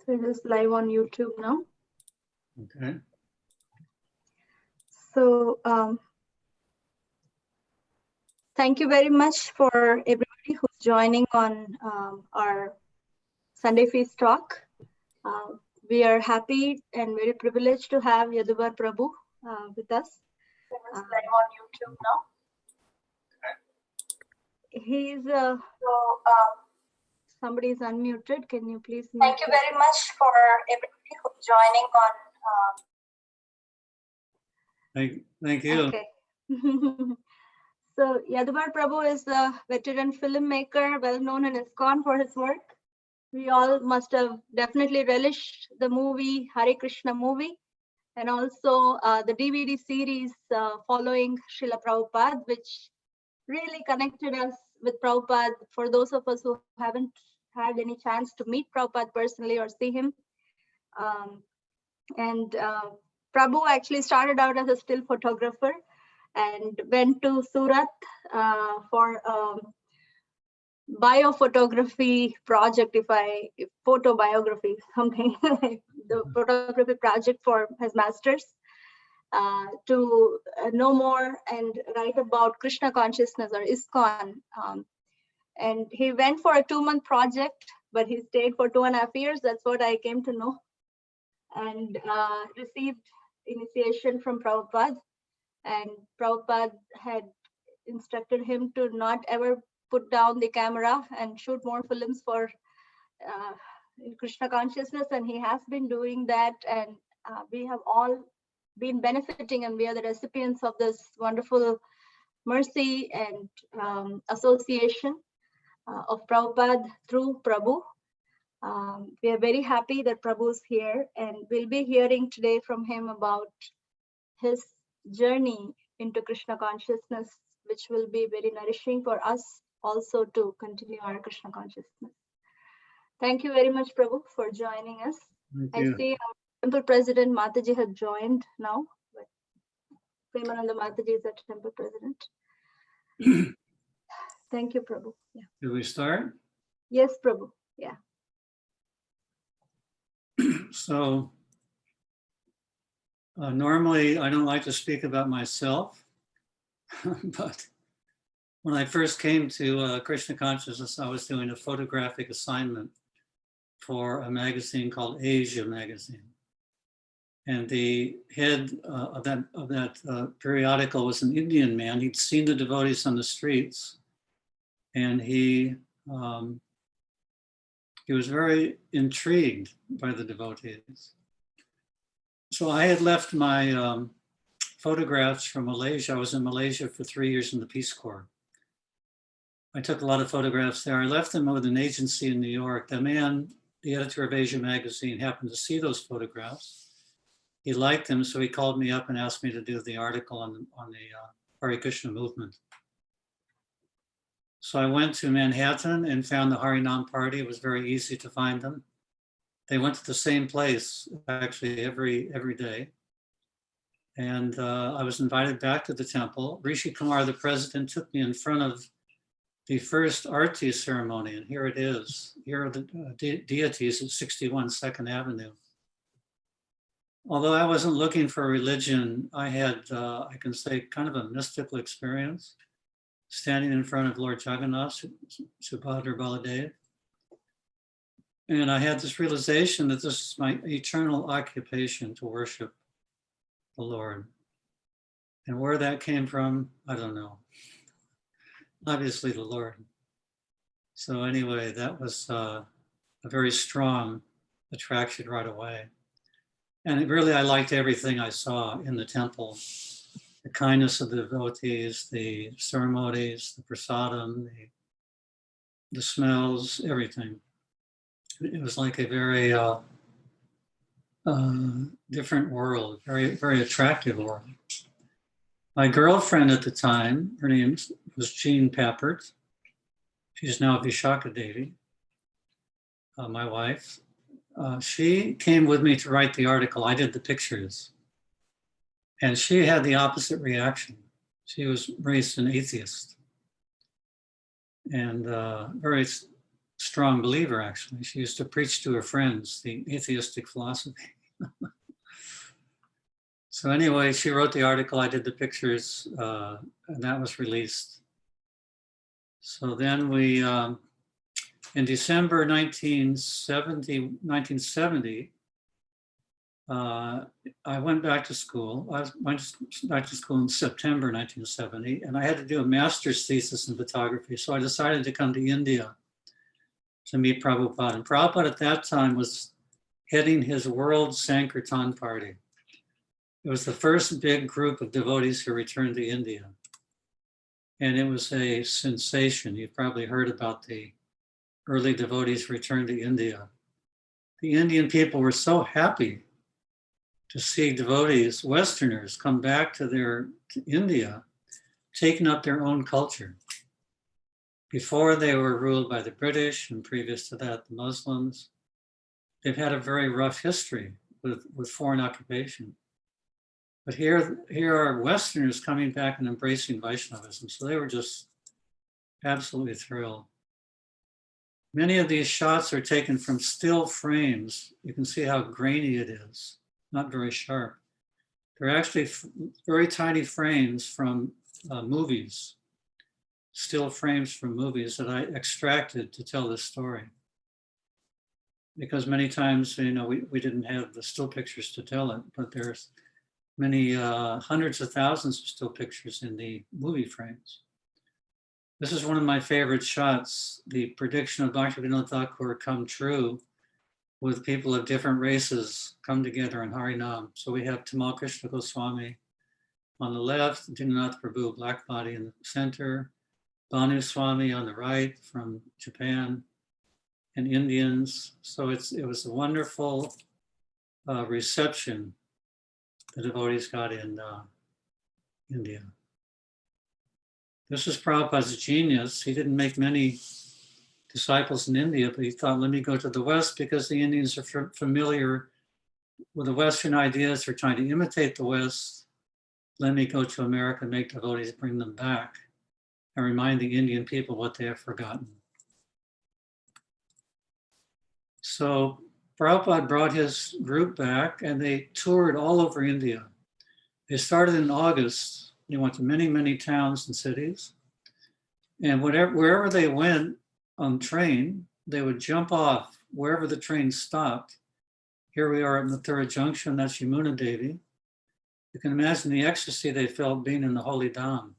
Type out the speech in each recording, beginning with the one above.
So it is live on YouTube now. Okay. So thank you very much for everybody who's joining on our Sunday Feast Talk. We are happy and very privileged to have Yadubara Prabhu with us. It's live on YouTube now. He's somebody is unmuted. Can you please mute? Thank you very much for everybody who's joining on. Thank you. Okay. So Yadubara Prabhu is a veteran filmmaker, well known in Iskcon for his work. We all must have definitely relished the movie, Krishna movie, and also the DVD series following Srila Prabhupada, which really connected us with Prabhupada. For those of us who haven't had any chance to meet Prabhupada personally or see him. Prabhu actually started out as a still photographer and went to Surat for biophotography project, photo biography, something, the photography project for his masters to know more and write about Krishna consciousness or Iskcon. And he went for a 2-month project, but he stayed for 2.5 years. That's what I came to know. And received initiation from Prabhupada. And Prabhupada had instructed him to not ever put down the camera and shoot more films for Krishna consciousness. And he has been doing that. And we have all been benefiting, and we are the recipients of this wonderful mercy and association of Prabhupada through Prabhu. We are very happy that Prabhu is here, and we'll be hearing today from him about his journey into Krishna consciousness, which will be very nourishing for us also to continue our Krishna consciousness. Thank you very much, Prabhu, for joining us. I see our Temple President Mataji had joined now. Premananda Mataji is our Temple President. Thank you, Prabhu. Yeah. Do we start? Yes, Prabhu. Yeah. So normally I don't like to speak about myself, but when I first came to Krishna consciousness, I was doing a photographic assignment for a magazine called Asia magazine. And the head of that periodical was an Indian man. He'd seen the devotees on the streets, and he was very intrigued by the devotees. So I had left my photographs from Malaysia. I was in Malaysia for 3 years in the Peace Corps. I took a lot of photographs there. I left them with an agency in New York. The man, the editor of Asia magazine, happened to see those photographs. He liked them, so he called me up and asked me to do the article on the Hare Krishna movement. So I went to Manhattan and found the Harinam party. It was very easy to find them. They went to the same place actually every day. And I was invited back to the temple. Rishi Kumar, the president, took me in front of the first Arti ceremony, and here it is. Here are the deities at 61 2nd Avenue. Although I wasn't looking for religion, I had, I can say, kind of a mystical experience, standing in front of Lord Jagannath, Subhadra Baladev. And I had this realization that this is my eternal occupation, to worship the Lord. And where that came from, I don't know. Obviously the Lord. So anyway, that was a very strong attraction right away. And really, I liked everything I saw in the temple. The kindness of the devotees, the ceremonies, the prasadam, the smells, everything. It was like a very different world, very, very attractive world. My girlfriend at the time, her name was Jean Pappert. She's now Vishaka Devi, my wife. She came with me to write the article. I did the pictures. And she had the opposite reaction. She was raised an atheist and very strong believer, actually. She used to preach to her friends the atheistic philosophy. So anyway, she wrote the article, I did the pictures, and that was released. So then we, in December 1970, I went back to school. I went back to school in September 1970, and I had to do a master's thesis in photography. So I decided to come to India to meet Prabhupada. And Prabhupada at that time was heading his World Sankirtan Party. It was the first big group of devotees who returned to India. And it was a sensation. You've probably heard about the early devotees return to India. The Indian people were so happy to see devotees, Westerners, come back to India, taking up their own culture. Before they were ruled by the British, and previous to that, the Muslims. They've had a very rough history with foreign occupation. But here are Westerners coming back and embracing Vaishnavism. So they were just absolutely thrilled. Many of these shots are taken from still frames. You can see how grainy it is, not very sharp. They're actually very tiny frames from movies, still frames from movies that I extracted to tell this story. Because many times, we didn't have the still pictures to tell it, but there's many hundreds of thousands of still pictures in the movie frames. This is one of my favorite shots, the prediction of Bhaktivinoda Thakur come true with people of different races come together in Harinam. So we have Tamal Krishna Goswami on the left, Dinanath Prabhu, black body in the center, Bhanu Swami on the right from Japan, and Indians. So it was a wonderful reception the devotees got in India. This is Prabhupada's genius. He didn't make many disciples in India, but he thought, let me go to the West because the Indians are familiar with the Western ideas. They're trying to imitate the West. Let me go to America, make devotees, bring them back, and remind the Indian people what they have forgotten. So Prabhupada brought his group back and they toured all over India. They started in August. They went to many, many towns and cities. And wherever they went on train, they would jump off wherever the train stopped. Here we are at Mathura Junction, that's Yamuna Devi. You can imagine the ecstasy they felt being in the Holy Dham.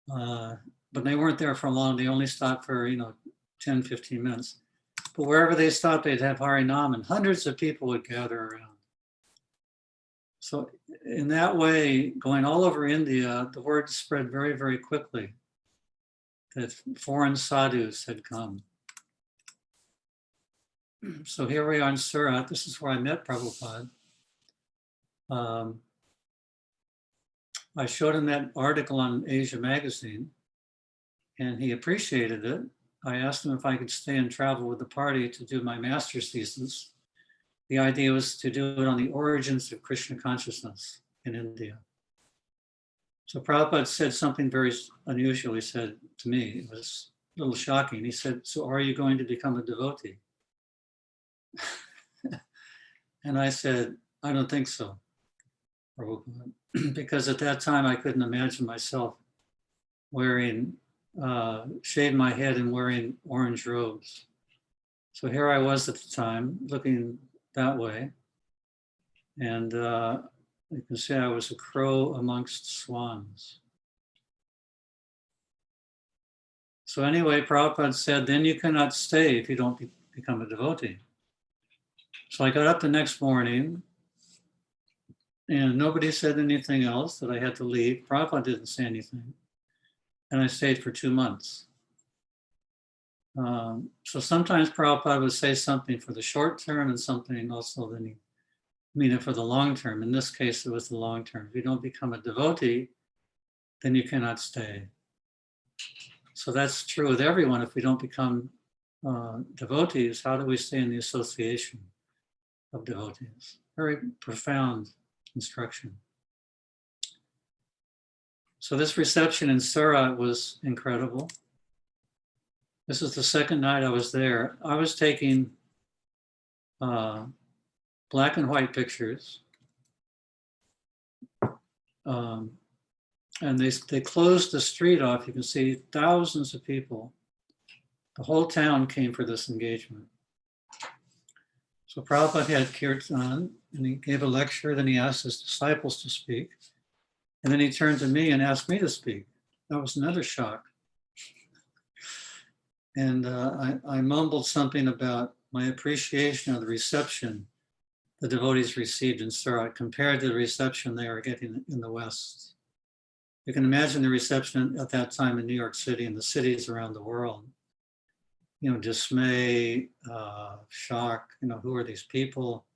But they weren't there for long. They only stopped for, 10, 15 minutes. But wherever they stopped, they'd have Harinam and hundreds of people would gather around. So in that way, going all over India, the word spread very, very quickly that foreign sadhus had come. So here we are in Surat. This is where I met Prabhupada. I showed him that article on Asia Magazine, and he appreciated it. I asked him if I could stay and travel with the party to do my master's thesis. The idea was to do it on the origins of Krishna consciousness in India. So Prabhupada said something very unusual. He said to me, it was a little shocking. He said, so are you going to become a devotee? And I said, I don't think so, Prabhupada. Because at that time I couldn't imagine myself shaving my head and wearing orange robes. So here I was at the time, looking that way. And you can see I was a crow amongst swans. So anyway, Prabhupada said, then you cannot stay if you don't become a devotee. So I got up the next morning and nobody said anything else that I had to leave. Prabhupada didn't say anything. And I stayed for 2 months. So sometimes Prabhupada would say something for the short term and something also then he mean it for the long term. In this case, it was the long term. If you don't become a devotee, then you cannot stay. So that's true with everyone. If we don't become devotees, how do we stay in the association of devotees? Very profound instruction. So this reception in Surat was incredible. This is the second night I was there. I was taking black and white pictures. And they closed the street off. You can see thousands of people. The whole town came for this engagement. So Prabhupada had kirtan, and he gave a lecture. Then he asked his disciples to speak. And then he turned to me and asked me to speak. That was another shock. And I mumbled something about my appreciation of the reception the devotees received in Surat compared to the reception they were getting in the West. You can imagine the reception at that time in New York City and the cities around the world. You know, dismay, shock, you know, who are these people?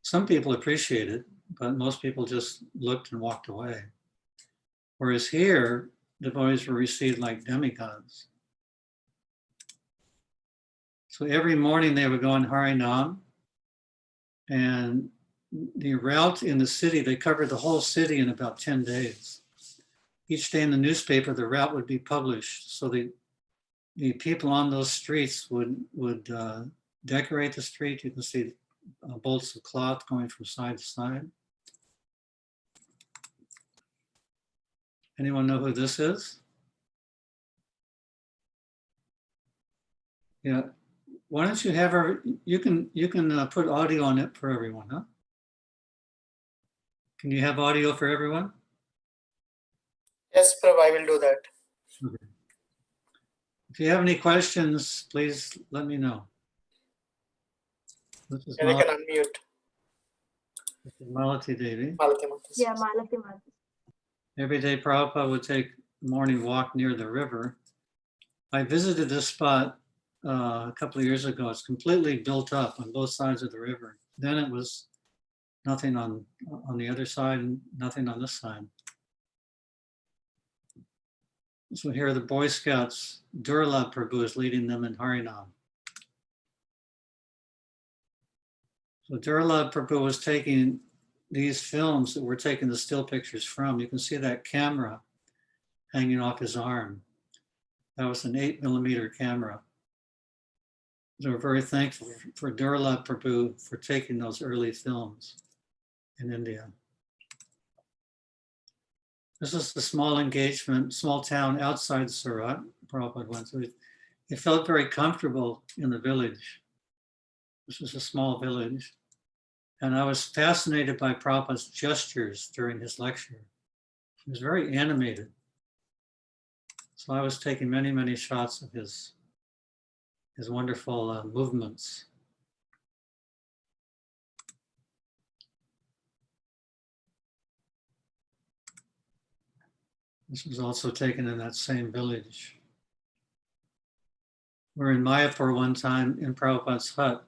Some people appreciate it, but most people just looked and walked away. Whereas here, devotees were received like demigods. So every morning they would go on Harinam, and the route in the city, they covered the whole city in about 10 days. Each day in the newspaper, the route would be published. So the people on those streets would decorate the street. You can see bolts of cloth going from side to side. Anyone know who this is? Yeah. Why don't you have her, you can put audio on it for everyone, huh? Can you have audio for everyone? Yes, Prabhu, I will do that. Okay. If you have any questions, please let me know. This is Yeah, we can unmute. Malati Devi. Malati Mata. Yeah, Malati Mata. Every day Prabhupada would take a morning walk near the river. I visited this spot a couple of years ago. It's completely built up on both sides of the river. Then it was nothing on the other side and nothing on this side. So here are the Boy Scouts. Durlab Prabhu is leading them in Harinam. So Durlab Prabhu was taking these films that we're taking the still pictures from. You can see that camera hanging off his arm. That was an 8mm camera. So we're very thankful for Durlab Prabhu for taking those early films in India. This is the small engagement, small town outside Surat Prabhupada went to. He felt very comfortable in the village. This was a small village. And I was fascinated by Prabhupada's gestures during his lecture. He was very animated. So I was taking many, many shots of his wonderful movements. This was also taken in that same village. We were in Mayapur one time in Prabhupada's hut,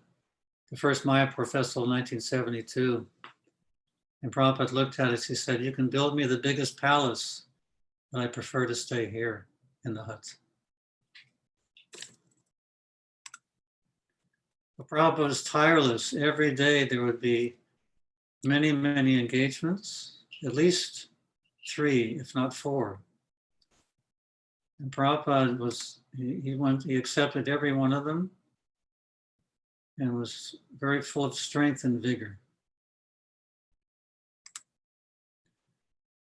the first Mayapur festival in 1972. And Prabhupada looked at us, he said, "You can build me the biggest palace, but I prefer to stay here in the hut." But Prabhupada was tireless. Every day there would be many, many engagements, at least 3, if not 4. And Prabhupada was, he accepted every one of them and was very full of strength and vigor.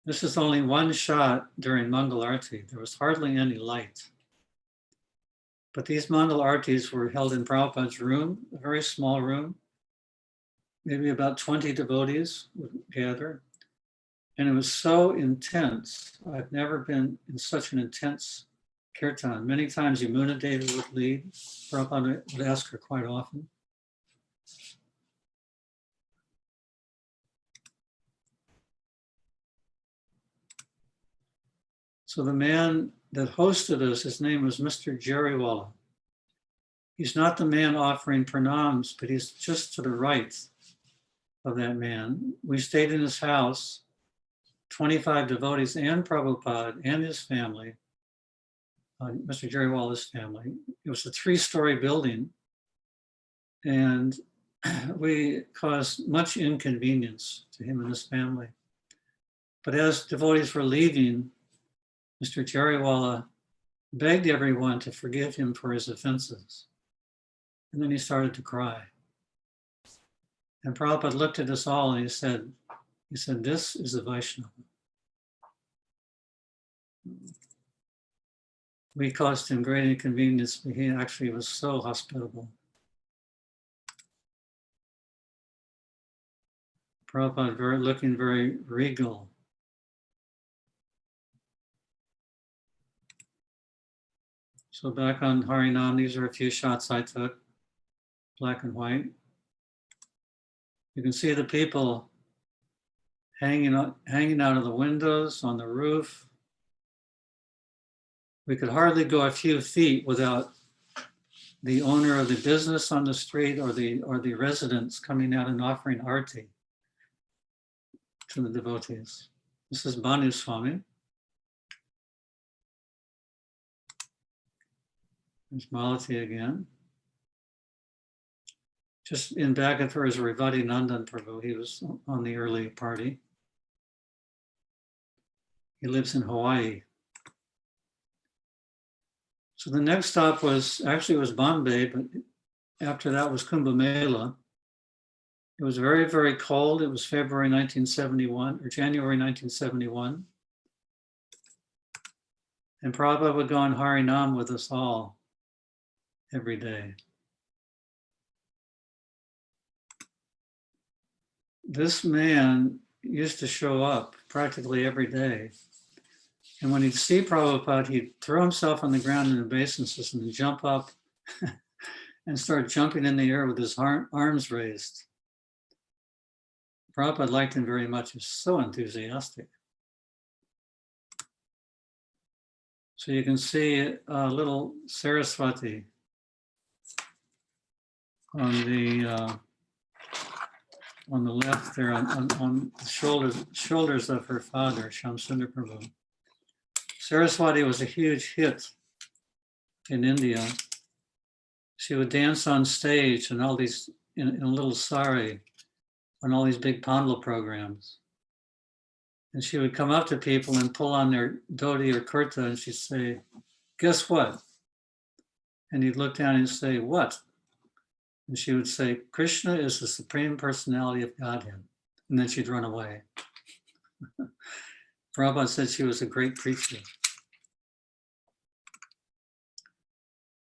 This is only one shot during Mangal Arati. There was hardly any light. But these Mangal Artis were held in Prabhupada's room, a very small room. Maybe about 20 devotees would gather. And it was so intense. I've never been in such an intense kirtan. Many times Yamuna Devi would lead. Prabhupada would ask her quite often. So the man that hosted us, his name was Mr. Jariwala. He's not the man offering pranams, but he's just to the right of that man. We stayed in his house, 25 devotees and Prabhupada and his family, Mr. Jariwala's family. It was a 3-story building, and we caused much inconvenience to him and his family. But as devotees were leaving, Mr. Jariwala begged everyone to forgive him for his offenses. And then he started to cry. And Prabhupada looked at us all and he said, this is a Vaishnava. We caused him great inconvenience, but he actually was so hospitable. Prabhupada looking very regal. So back on Harinam, these are a few shots I took, black and white. You can see the people hanging out of the windows, on the roof. We could hardly go a few feet without the owner of the business on the street or the residents coming out and offering arti to the devotees. This is Banu Swami. There's Malati again. Just in back of her is Rivati Nandan Prabhu. He was on the early party. He lives in Hawaii. So the next stop was Bombay, but after that was Kumbh Mela. It was very, very cold. It was February 1971 or January 1971. And Prabhupada would go on Harinam with us all every day. This man used to show up practically every day. And when he'd see Prabhupada, he'd throw himself on the ground in the obeisance and jump up and start jumping in the air with his arms raised. Prabhupada liked him very much. He was so enthusiastic. So you can see a little Saraswati on the left there, on the shoulders of her father, Shamsundar Prabhu. Saraswati was a huge hit in India. She would dance on stage and all these, in a little sari, on all these big pandal programs. And she would come up to people and pull on their dhoti or kurta and she'd say, guess what? And he'd look down and say, what? And she would say, Krishna is the Supreme Personality of Godhead. And then she'd run away. Prabhupada said she was a great preacher.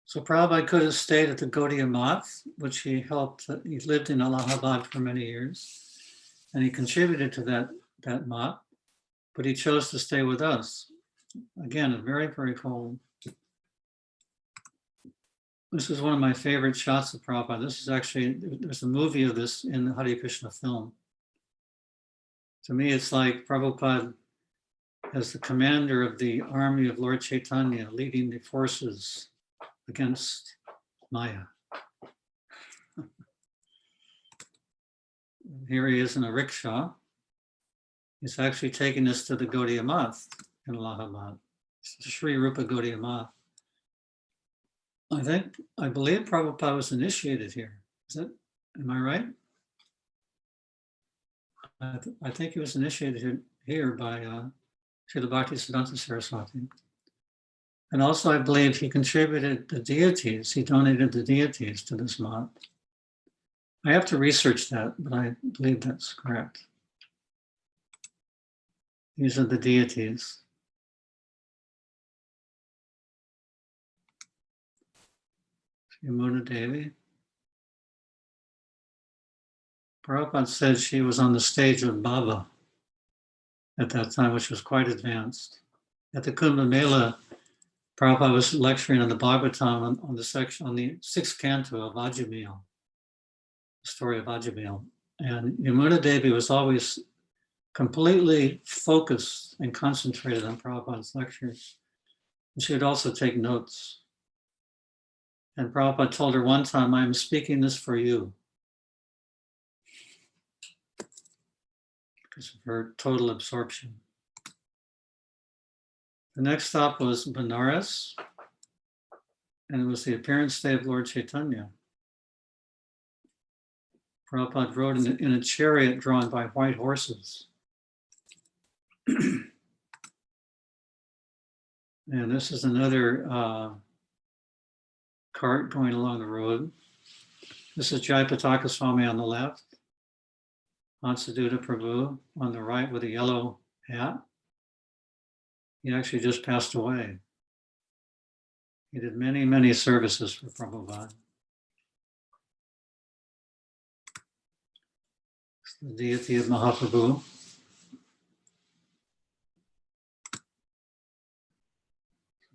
So Prabhupada could have stayed at the Gaudiya Math, which he helped. He lived in Allahabad for many years, and he contributed to that math, but he chose to stay with us. Again, very, very cold. This is one of my favorite shots of Prabhupada. This is actually, there's a movie of this in the Hare Krishna film. To me, it's like Prabhupada as the commander of the army of Lord Chaitanya, leading the forces against Maya. Here he is in a rickshaw. He's actually taking us to the Gaudiya Math in Allahabad. It's the Sri Rupa Gaudiya Math. I believe Prabhupada was initiated here. Am I right? I think he was initiated here by Srila Bhaktisiddhanta Saraswati. And also I believe he contributed the deities, he donated the deities to this math. I have to research that, but I believe that's correct. These are the deities. Yamuna Devi. Prabhupada said she was on the stage of Baba at that time, which was quite advanced. At the Kumbh Mela, Prabhupada was lecturing on the Bhagavatam on the section, on the 6th canto of Ajamil, the story of Ajamil. And Yamuna Devi was always completely focused and concentrated on Prabhupada's lectures. And she would also take notes. And Prabhupada told her one time, I'm speaking this for you. Because of her total absorption. The next stop was Benares, and it was the appearance day of Lord Chaitanya. Prabhupada rode in a chariot drawn by white horses. And this is another cart going along the road. This is Jayapataka Swami on the left. Hansaduta Prabhu on the right with a yellow hat. He actually just passed away. He did many, many services for Prabhupada. It's the deity of Mahaprabhu.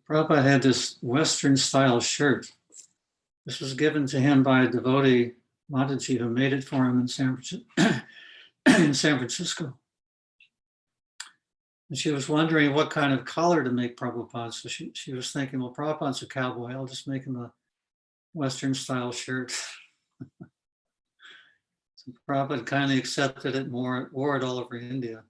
Prabhupada had this Western style shirt. This was given to him by a devotee, Mataji, who made it for him in San Francisco. And she was wondering what kind of collar to make Prabhupada. So she was thinking, well, Prabhupada's a cowboy. I'll just make him a Western style shirt. So Prabhupada kindly accepted it and wore it all over India.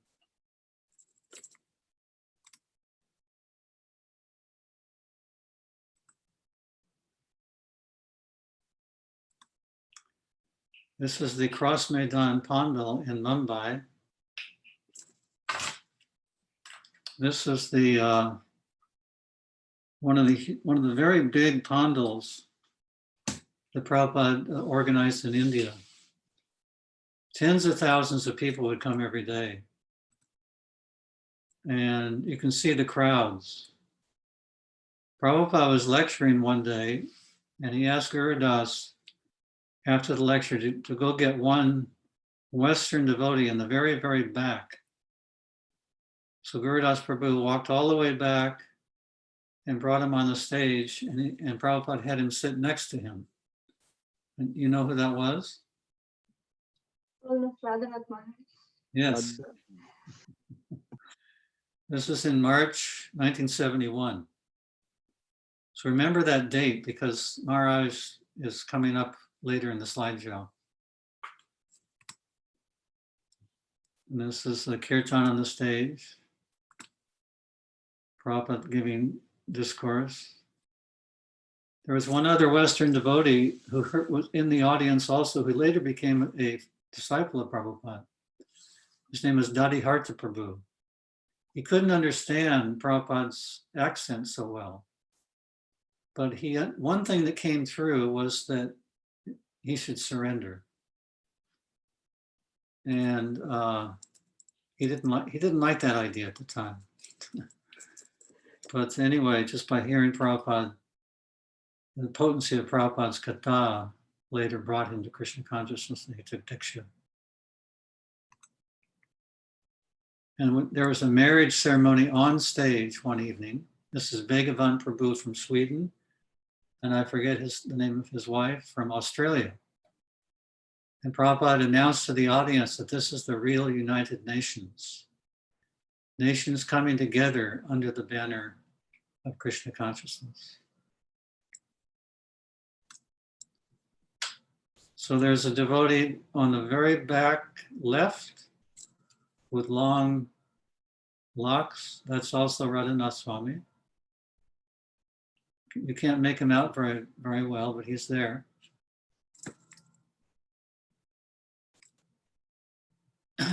This is the Cross Maidan Pandal in Mumbai. This is the one of the very big pandals that Prabhupada organized in India. Tens of thousands of people would come every day. And you can see the crowds. Prabhupada was lecturing one day, and he asked Guru Das after the lecture to go get one Western devotee in the very, very back. So Guru Das Prabhu walked all the way back and brought him on the stage, and Prabhupada had him sit next to him. And you know who that was? Yes. This is in March 1971. So remember that date because Maharaj is coming up later in the slideshow. And this is the kirtan on the stage. Prabhupada giving discourse. There was one other Western devotee who was in the audience also, who later became a disciple of Prabhupada. His name is Dadi Harta Prabhu. He couldn't understand Prabhupada's accent so well. But one thing that came through was that he should surrender. And he didn't like that idea at the time. But anyway, just by hearing Prabhupada, the potency of Prabhupada's katha later brought him to Krishna consciousness, and he took Diksha. And there was a marriage ceremony on stage one evening. This is Bhagavan Prabhu from Sweden, and I forget the name of his wife, from Australia. And Prabhupada announced to the audience that this is the real United Nations. Nations coming together under the banner of Krishna consciousness. So there's a devotee on the very back left with long locks. That's also Radhanath Swami. You can't make him out very, very well, but he's there.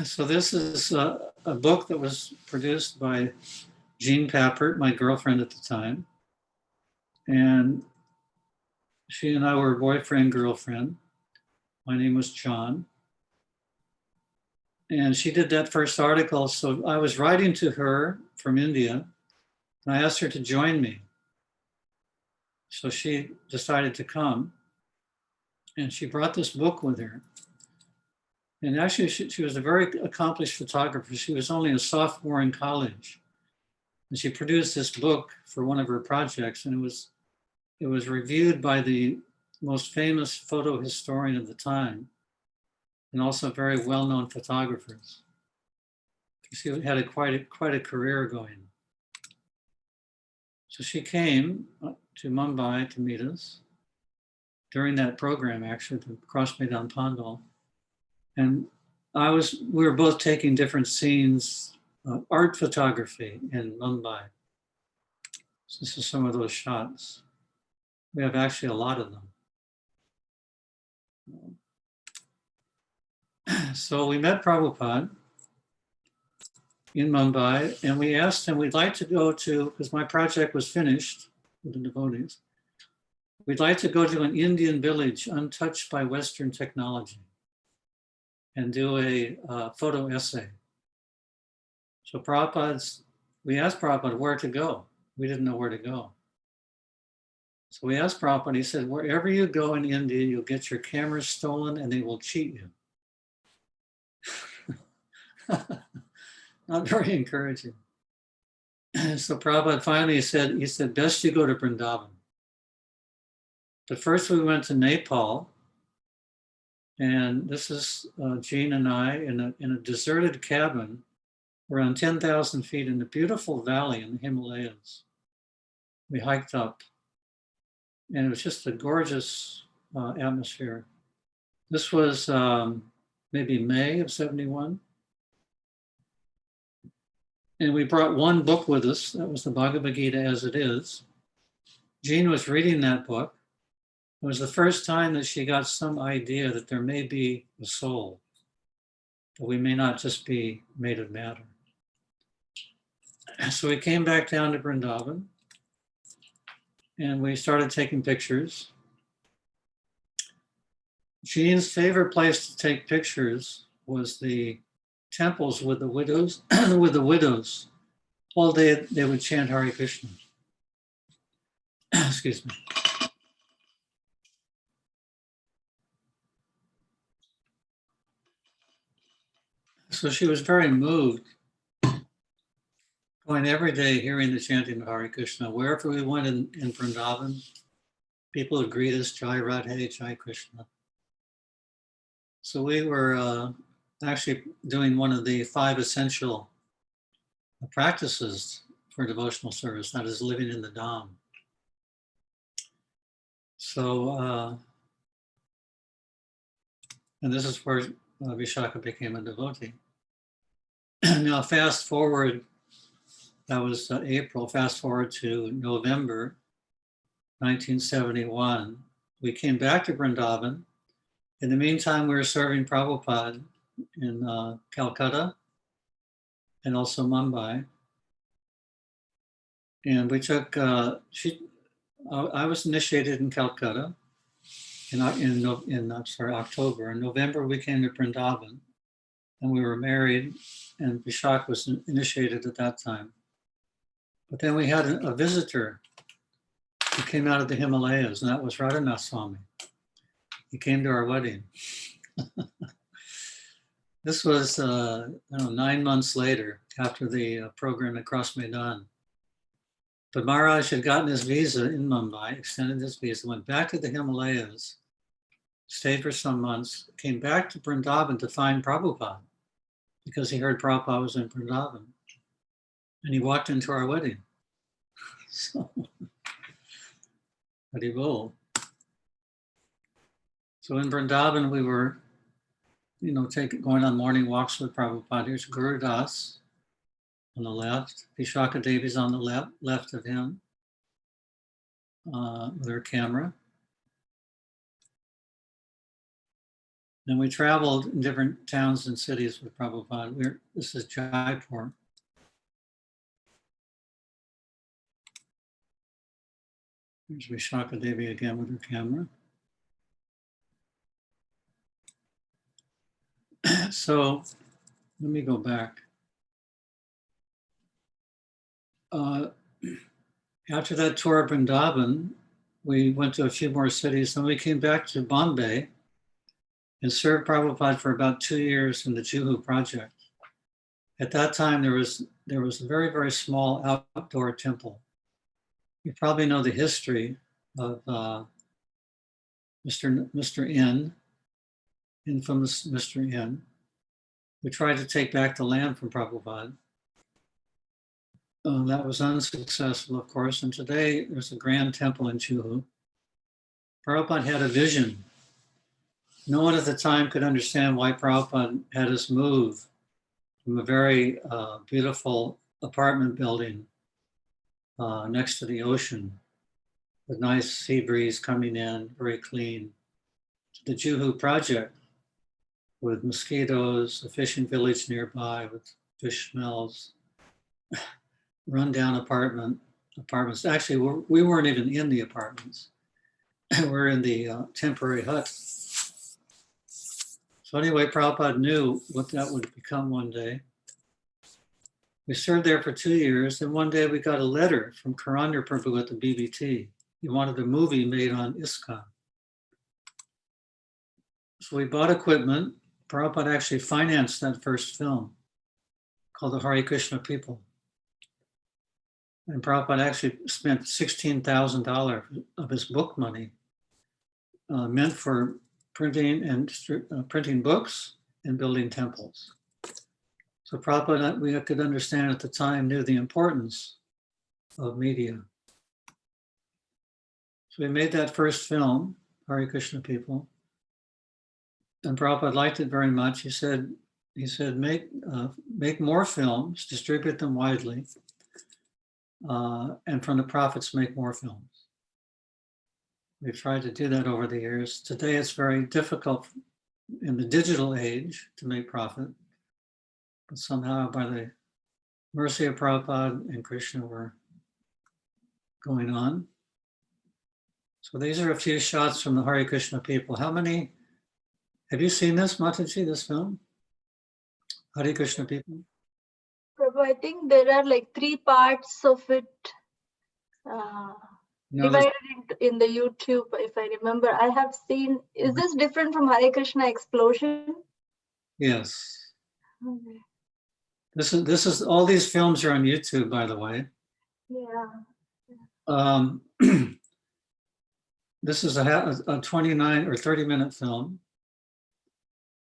So this is a book that was produced by Jean Pappert, my girlfriend at the time. And she and I were boyfriend, girlfriend. My name was John. And she did that first article. So I was writing to her from India, and I asked her to join me. So she decided to come, and she brought this book with her. And actually, she was a very accomplished photographer. She was only a sophomore in college. And she produced this book for one of her projects, and it was reviewed by the most famous photo historian of the time, and also very well-known photographers. She had quite a career going. So she came to Mumbai to meet us during that program, actually, the Cross Maidan Pandal. And we were both taking different scenes, art photography in Mumbai. So this is some of those shots. We have actually a lot of them. So we met Prabhupada, in Mumbai, and we asked him, we'd like to go to, because my project was finished with the devotees, we'd like to go to an Indian village untouched by Western technology and do a photo essay. So we asked Prabhupada where to go. We didn't know where to go. So we asked Prabhupada, he said, wherever you go in India, you'll get your cameras stolen and they will cheat you. Not very encouraging. So Prabhupada finally said, best you go to Vrindavan. But first we went to Nepal, and this is Jean and I in a deserted cabin around 10,000 feet in a beautiful valley in the Himalayas. We hiked up, and it was just a gorgeous atmosphere. This was maybe May of 71. And we brought one book with us. That was the Bhagavad Gita as it is. Jean was reading that book. It was the first time that she got some idea that there may be a soul, that we may not just be made of matter. So we came back down to Vrindavan and we started taking pictures. Jean's favorite place to take pictures was the temples with the widows. With the widows, all day they would chant Hare Krishna. Excuse me. So she was very moved, going every day hearing the chanting of Hare Krishna. Wherever we went in Vrindavan, people would greet us, Jai Radhe, Jai Krishna. So we were actually doing one of the 5 essential practices for devotional service, that is living in the Dham. So, and this is where Vishaka became a devotee. Now, fast forward, that was April, fast forward to November 1971. We came back to Vrindavan. In the meantime, we were serving Prabhupada in Calcutta and also Mumbai. And we took, I was initiated in Calcutta in October. In November, we came to Vrindavan and we were married, and Vishak was initiated at that time. But then we had a visitor who came out of the Himalayas, and that was Radhanath Swami. He came to our wedding. This was 9 months later, after the program at Cross Maidan. But Maharaj had gotten his visa in Mumbai, extended his visa, went back to the Himalayas, stayed for some months, came back to Vrindavan to find Prabhupada, because he heard Prabhupada was in Vrindavan. And he walked into our wedding. So, Haribol. So in Vrindavan, we were, going on morning walks with Prabhupada. Here's Guru Das on the left. Vishaka Devi's on the left of him with her camera. And we traveled in different towns and cities with Prabhupada. This is Jaipur. There's Vishaka Devi again with her camera. So let me go back. After that tour of Vrindavan, we went to a few more cities. Then we came back to Bombay and served Prabhupada for about 2 years in the Juhu project. At that time, there was a very, very small outdoor temple. You probably know the history of Mr. N, infamous Mr. N, who tried to take back the land from Prabhupada. That was unsuccessful, of course, and today there's a grand temple in Juhu. Prabhupada had a vision. No one at the time could understand why Prabhupada had us move from a very beautiful apartment building next to the ocean, with nice sea breeze coming in, very clean, to the Juhu project with mosquitoes, a fishing village nearby with fish smells, rundown apartments. Actually, we weren't even in the apartments. We're in the temporary hut. So anyway, Prabhupada knew what that would become one day. We served there for 2 years, and one day we got a letter from Krishna Prabhu at the BBT. He wanted a movie made on Iskcon. So we bought equipment. Prabhupada actually financed that first film called The Hare Krishna People. And Prabhupada actually spent $16,000 of his book money meant for printing books and building temples. So Prabhupada, we could understand at the time, knew the importance of media. So we made that first film, Hare Krishna People, and Prabhupada liked it very much. He said, make more films, distribute them widely, and from the profits, make more films. We've tried to do that over the years. Today, it's very difficult in the digital age to make profit, but somehow by the mercy of Prabhupada and Krishna, we're going on. So these are a few shots from the Hare Krishna People. How many, have you seen this, Mataji, this film? Hare Krishna People? Prabhu, I think there are like 3 parts of it No, there's- divided in the YouTube, if I remember. I have seen, is this different from Hare Krishna Explosion? yes. Okay. This is all these films are on YouTube, by the way. Yeah. This is a 29 or 30-minute film.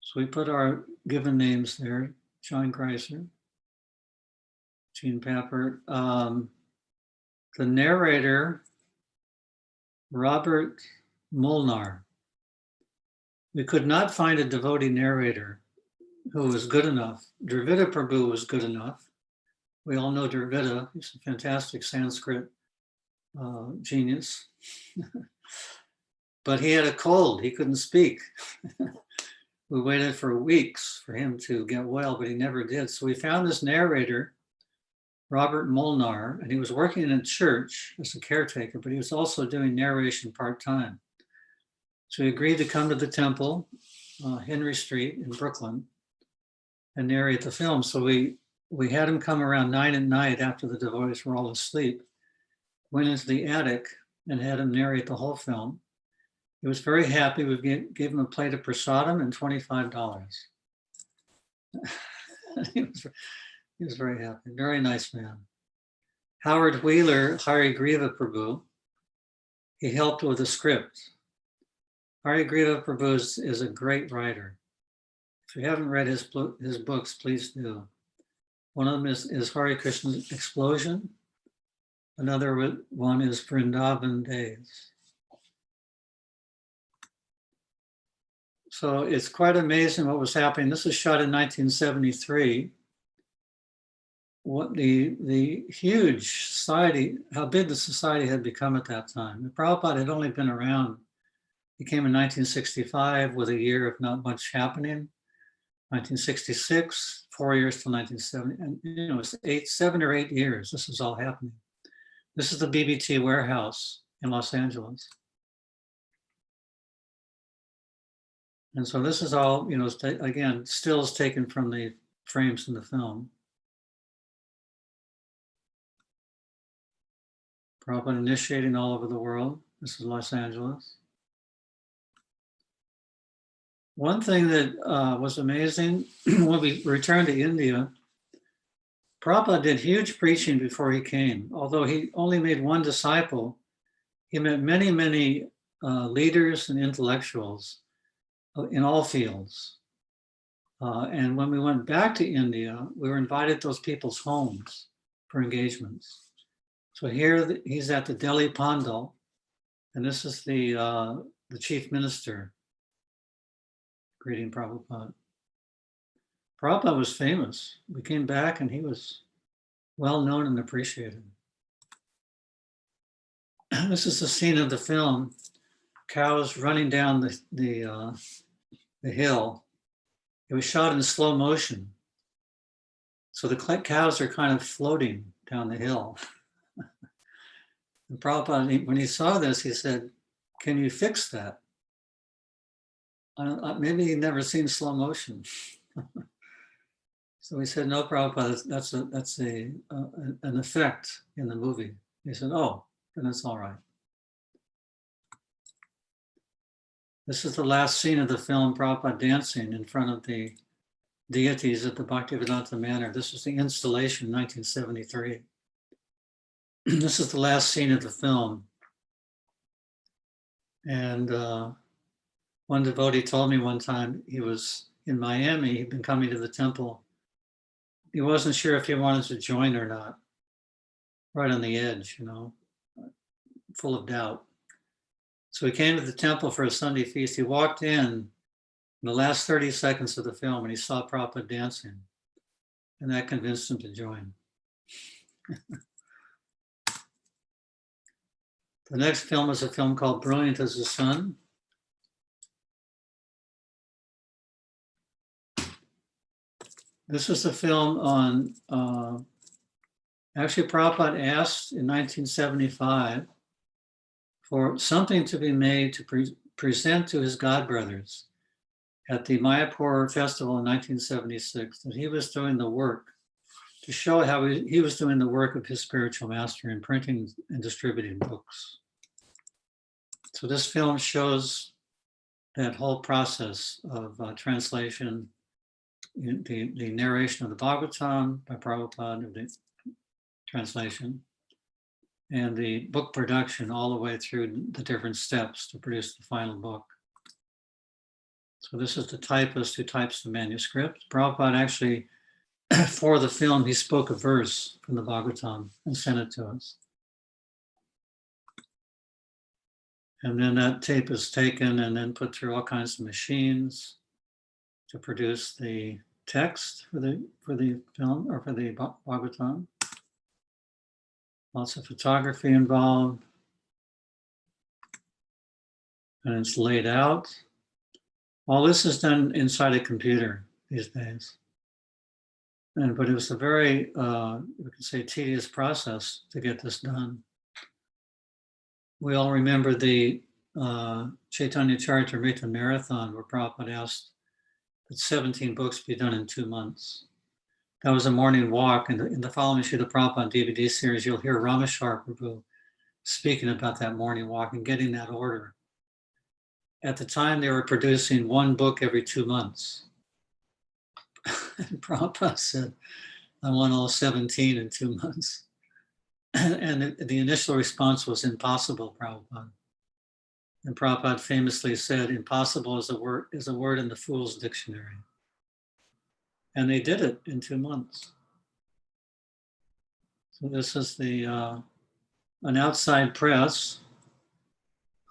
So we put our given names there: John Greiser, Gene Papert, the narrator, Robert Molnar. We could not find a devotee narrator who was good enough. Dravida Prabhu was good enough. We all know Dravida. He's a fantastic Sanskrit genius. But he had a cold. He couldn't speak. We waited for weeks for him to get well, but he never did. So we found this narrator, Robert Molnar, and he was working in a church as a caretaker, but he was also doing narration part-time. So he agreed to come to the temple, Henry Street in Brooklyn, and narrate the film. So we had him come around 9 at night after the devotees were all asleep, went into the attic and had him narrate the whole film. He was very happy. We gave him a plate of prasadam and $25. He was very happy. Very nice man. Howard Wheeler, Hari Griva Prabhu, he helped with the script. Hari Griva Prabhu is a great writer. If you haven't read his books, please do. One of them is Hare Krishna Explosion. Another one is Vrindavan Days. So it's quite amazing what was happening. This was shot in 1973. What the huge society, how big the society had become at that time. The Prabhupada had only been around. He came in 1965 with a year of not much happening. 1966, 4 years till 1970, and it's 7 or 8 years. This is all happening. This is the BBT warehouse in Los Angeles. And so this is all, again, stills taken from the frames in the film. Prabhupada initiating all over the world. This is Los Angeles. One thing that was amazing, when we returned to India, Prabhupada did huge preaching before he came. Although he only made one disciple, he met many, many leaders and intellectuals in all fields. And when we went back to India, we were invited to those people's homes for engagements. So here he's at the Delhi Pandal, and this is the chief minister greeting Prabhupada. Prabhupada was famous. We came back and he was well known and appreciated. This is the scene of the film, cows running down the hill. It was shot in slow motion. So the cows are kind of floating down the hill. And Prabhupada, when he saw this, he said, "Can you fix that?" Maybe he'd never seen slow motion. So he said, "No, Prabhupada, that's an effect in the movie." He said, "Oh, then it's all right." This is the last scene of the film, Prabhupada dancing in front of the deities at the Bhaktivedanta Manor. This was the installation in 1973. This is the last scene of the film. And one devotee told me one time, he was in Miami, he'd been coming to the temple. He wasn't sure if he wanted to join or not, right on the edge, you know, full of doubt. So he came to the temple for a Sunday feast. He walked in the last 30 seconds of the film and he saw Prabhupada dancing. And that convinced him to join. The next film is a film called Brilliant as the Sun. This is a film on, actually Prabhupada asked in 1975 for something to be made to present to his godbrothers at the Mayapur festival in 1976, that he was doing the work to show how he was doing the work of his spiritual master in printing and distributing books. So this film shows that whole process of translation, the narration of the Bhagavatam by Prabhupada, the translation, and the book production all the way through the different steps to produce the final book. So this is the typist who types the manuscript. Prabhupada actually, for the film, he spoke a verse from the Bhagavatam and sent it to us. And then that tape is taken and then put through all kinds of machines to produce the text for the film or for the Bhagavatam. Lots of photography involved. And it's laid out. All this is done inside a computer these days. But it was a very, we could say, tedious process to get this done. We all remember the Chaitanya Charitamrita Marathon, where Prabhupada asked that 17 books be done in 2 months. That was a morning walk. And in the following Srila Prabhupada DVD series, you'll hear Rameshwar Prabhu speaking about that morning walk and getting that order. At the time, they were producing 1 book every 2 months. And Prabhupada said, "I want all 17 in 2 months." And the initial response was, "Impossible, Prabhupada." And Prabhupada famously said, "Impossible is a word in the fool's dictionary." And they did it in 2 months. So this is the an outside press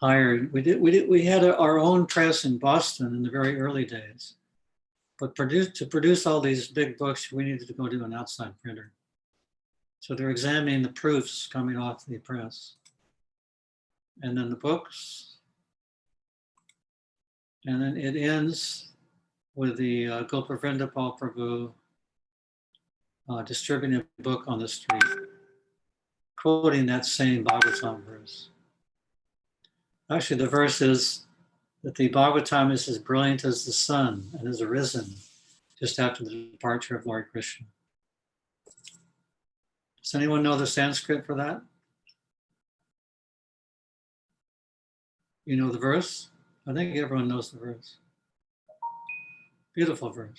hired. We had our own press in Boston in the very early days, but to produce all these big books, we needed to go to an outside printer. So they're examining the proofs coming off the press, and then the books, and then it ends with the Gopavrinda Prabhu distributing a book on the street, quoting that same Bhagavatam verse. Actually, the verse is that the Bhagavatam is as brilliant as the sun and has arisen just after the departure of Lord Krishna. Does anyone know the Sanskrit for that? You know the verse? I think everyone knows the verse. Beautiful verse.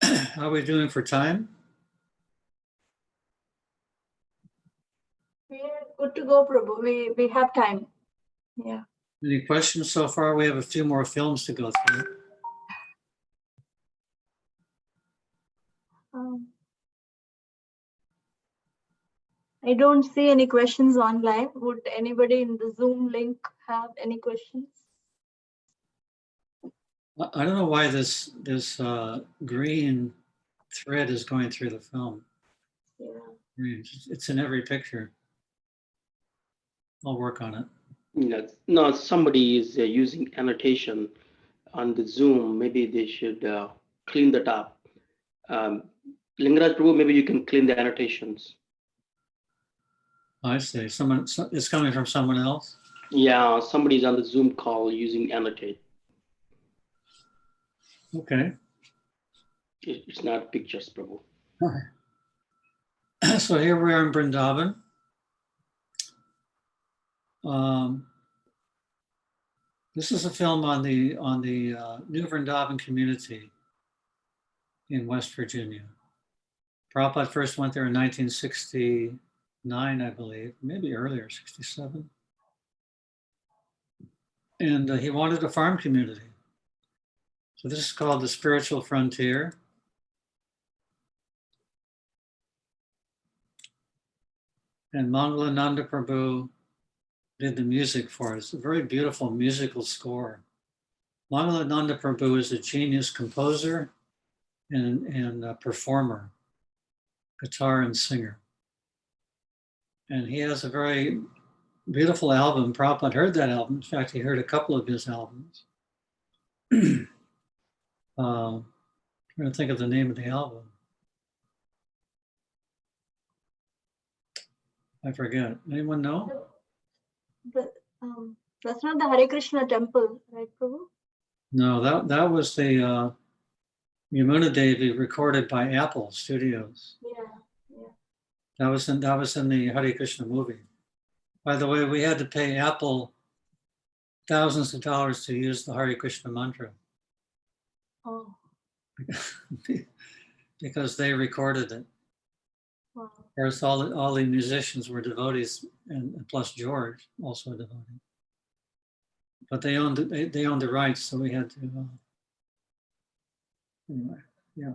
How are we doing for time? We are good to go, Prabhu. We have time. Yeah. Any questions so far? We have a few more films to go through. I don't see any questions online. Would anybody in the Zoom link have any questions? I don't know why this green thread is going through the film. Yeah. It's in every picture. I'll work on it. Yeah, no, somebody is using annotation on the Zoom. Maybe they should clean the top. Lingaraj Prabhu, maybe you can clean the annotations. I see. It's coming from someone else. Yeah, somebody's on the Zoom call using annotate. Okay. It's not pictures, Prabhu. All right. So here we are in Vrindavan. This is a film on the New Vrindavan community in West Virginia. Prabhupada first went there in 1969, I believe, maybe earlier, 67. And he wanted a farm community. So this is called the Spiritual Frontier. And Mangalananda Prabhu did the music for it. It's a very beautiful musical score. Mangalananda Prabhu is a genius composer and a performer, guitar and singer. And he has a very beautiful album. Prabhupada heard that album. In fact, he heard a couple of his albums. I'm trying to think of the name of the album. I forget. Anyone know? That's not the Hare Krishna temple, right, Prabhu? No, that was the Yamuna Devi recorded by Apple Studios. Yeah. That was in the Hare Krishna movie. By the way, we had to pay Apple thousands of dollars to use the Hare Krishna mantra. Oh, because they recorded it. wow. Of course, all the musicians were devotees, and plus George, also a devotee. But they owned the rights, so we had to. Anyway, yeah.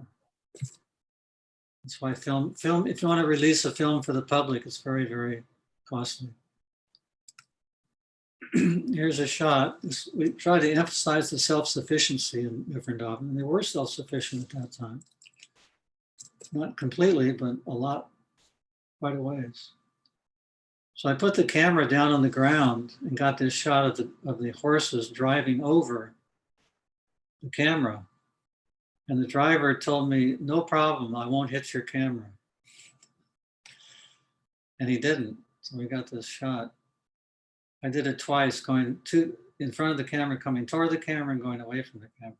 That's why film. If you want to release a film for the public, it's very, very costly. Here's a shot. We try to emphasize the self-sufficiency in Vrindavan, and they were self-sufficient at that time. Not completely, but a lot, quite a ways. So I put the camera down on the ground and got this shot of the horses driving over the camera. And the driver told me, "No problem, I won't hit your camera." And he didn't, so we got this shot. I did it twice, going in front of the camera, coming toward the camera, and going away from the camera.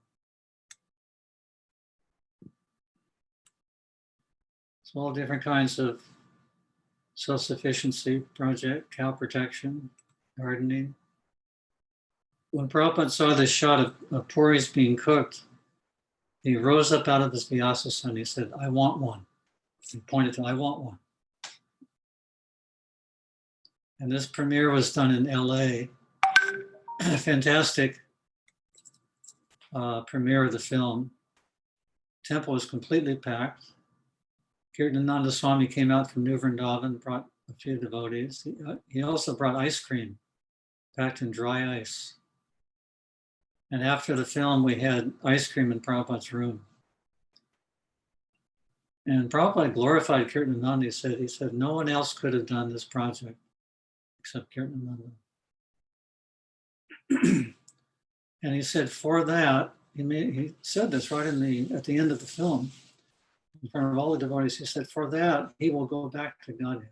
So all different kinds of self-sufficiency project, cow protection, gardening. When Prabhupada saw this shot of puris being cooked, he rose up out of his vyasasana and he said, "I want one." He pointed to, "I want one." And this premiere was done in LA. A fantastic premiere of the film. Temple was completely packed. Kirtanananda Swami came out from New Vrindavan, brought a few devotees. He also brought ice cream, packed in dry ice. And after the film, we had ice cream in Prabhupada's room. And Prabhupada glorified Kirtanananda. He said, "No one else could have done this project except Kirtanananda." And he said, for that, he said this right at the end of the film, in front of all the devotees. He said, for that, he will go back to Godhead.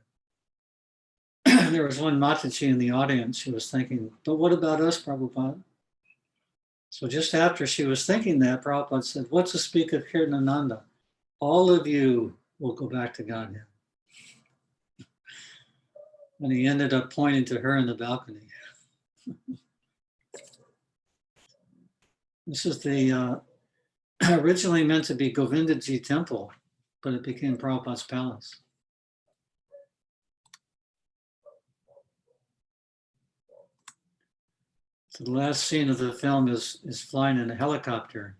There was one Mataji in the audience. She was thinking, "But what about us, Prabhupada?" So just after she was thinking that, Prabhupada said, "What to speak of Kirtanananda? All of you will go back to Godhead." And he ended up pointing to her in the balcony. This is the originally meant to be Govindaji temple, but it became Prabhupada's palace. So the last scene of the film is flying in a helicopter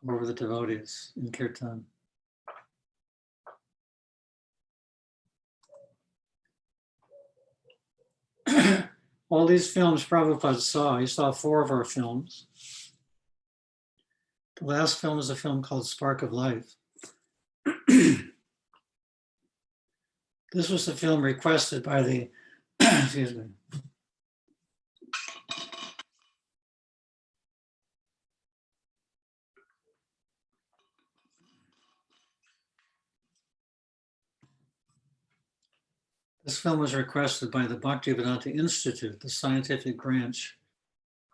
over the devotees in Kirtan. All these films Prabhupada saw. He saw 4 of our films. The last film is a film called Spark of Life. This was the film requested by the, excuse me. This film was requested by the Bhaktivedanta Institute, the scientific branch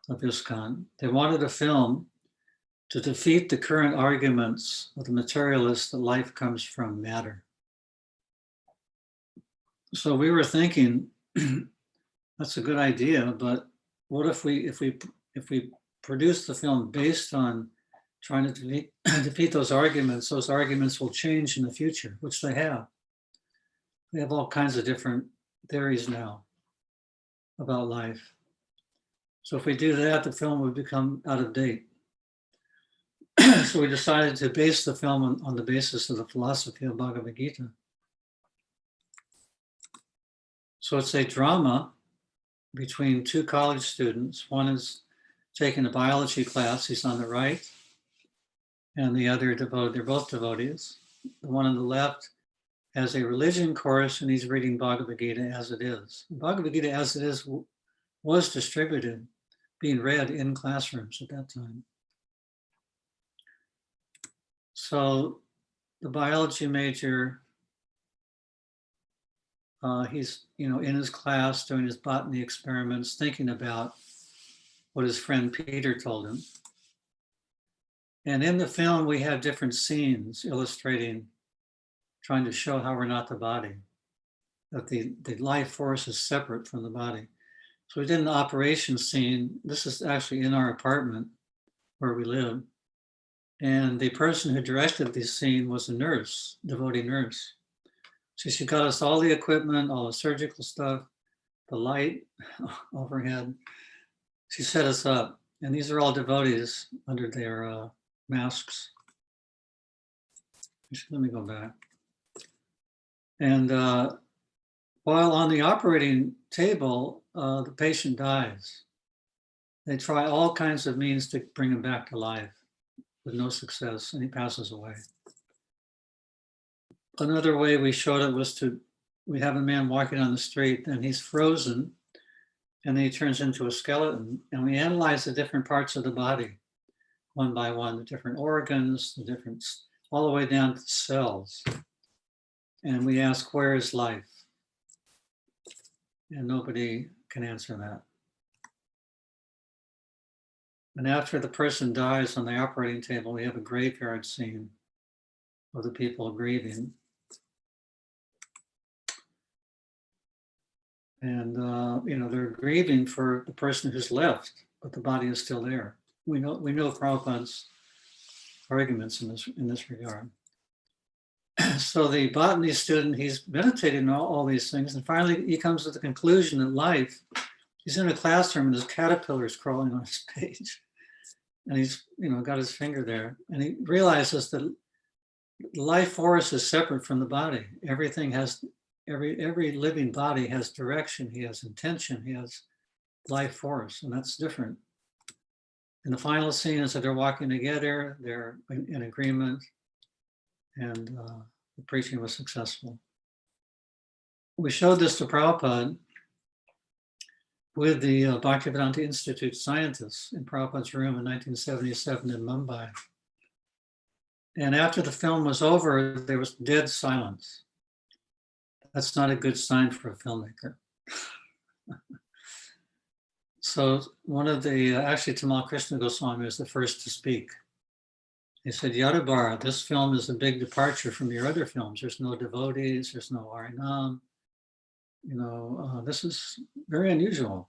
of Iskcon. They wanted a film to defeat the current arguments of the materialists that life comes from matter. So we were thinking, that's a good idea, but what if we produce the film based on trying to defeat those arguments will change in the future, which they have. We have all kinds of different theories now about life. So if we do that, the film would become out of date. So we decided to base the film on the basis of the philosophy of Bhagavad Gita. So it's a drama between two college students. One is taking a biology class, he's on the right, and the other they're both devotees. The one on the left has a religion course and he's reading Bhagavad Gita as it is. Bhagavad Gita as it is was distributed, being read in classrooms at that time. So the biology major, he's in his class doing his botany experiments, thinking about what his friend Peter told him. And in the film, we have different scenes illustrating, trying to show how we're not the body, that the life force is separate from the body. So we did an operation scene. This is actually in our apartment where we live. And the person who directed this scene was a nurse, devotee nurse. So she got us all the equipment, all the surgical stuff, the light overhead. She set us up. And these are all devotees under their masks. Let me go back. And while on the operating table, the patient dies. They try all kinds of means to bring him back to life with no success, and he passes away. Another way we showed it was we have a man walking on the street and he's frozen and then he turns into a skeleton, and we analyze the different parts of the body one by one, the different organs, all the way down to cells. And we ask, where is life? And nobody can answer that. And after the person dies on the operating table, we have a graveyard scene of the people grieving. And, they're grieving for the person who's left, but the body is still there. We know Prabhupada's arguments in this regard. So the botany student, he's meditating on all these things, and finally he comes to the conclusion that life, he's in a classroom and there's caterpillars crawling on his page. And he's, got his finger there, and he realizes that the life force is separate from the body. Everything has, every living body has direction, he has intention, he has life force, and that's different. And the final scene is that they're walking together, they're in agreement, and the preaching was successful. We showed this to Prabhupada with the Bhaktivedanta Institute scientists in Prabhupada's room in 1977 in Mumbai. And after the film was over, there was dead silence. That's not a good sign for a filmmaker. So one of the, actually Tamal Krishna Goswami was the first to speak. He said, Yadubara, this film is a big departure from your other films. There's no devotees, there's no Harinam. This is very unusual.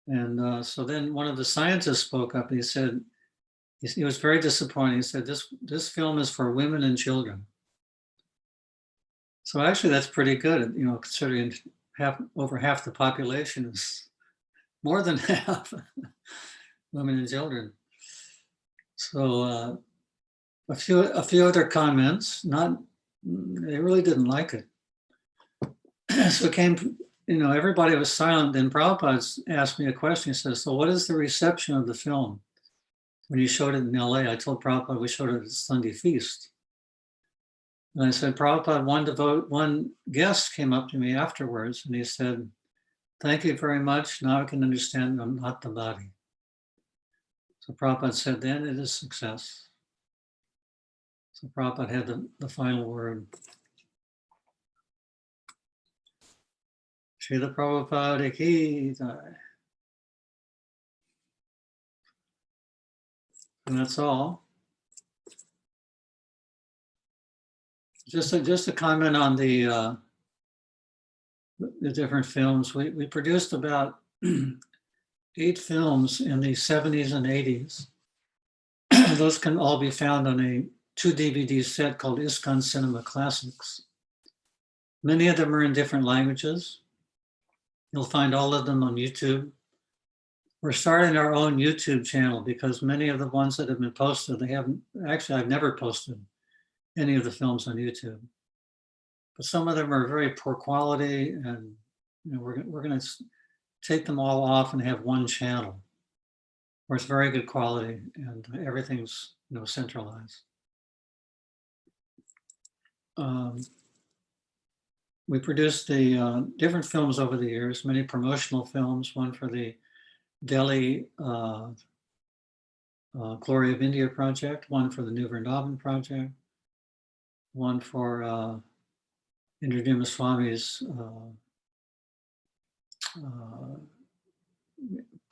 And so then one of the scientists spoke up. He said, he was very disappointed. He said, this film is for women and children. So actually that's pretty good, considering over half the population is more than half women and children. So a few other comments, they really didn't like it. So it came, everybody was silent. Then Prabhupada asked me a question. He says, so what is the reception of the film? When you showed it in LA, I told Prabhupada we showed it at Sunday Feast. And I said, Prabhupada, one guest came up to me afterwards and he said, thank you very much. Now I can understand I'm not the body. So Prabhupada said, then it is success. So Prabhupada had the final word. Srila Prabhupada ki jai. And that's all. Just a comment on the different films. We produced about 8 films in the 70s and 80s. Those can all be found on a 2 DVD set called Iskcon Cinema Classics. Many of them are in different languages. You'll find all of them on YouTube. We're starting our own YouTube channel because many of the ones that have been posted, they haven't, actually I've never posted any of the films on YouTube. But some of them are very poor quality, and we're going to take them all off and have one channel where it's very good quality and everything's centralized. We produced the different films over the years, many promotional films, one for the Delhi Glory of India project, one for the New Vrindavan project, one for Indradima Swami's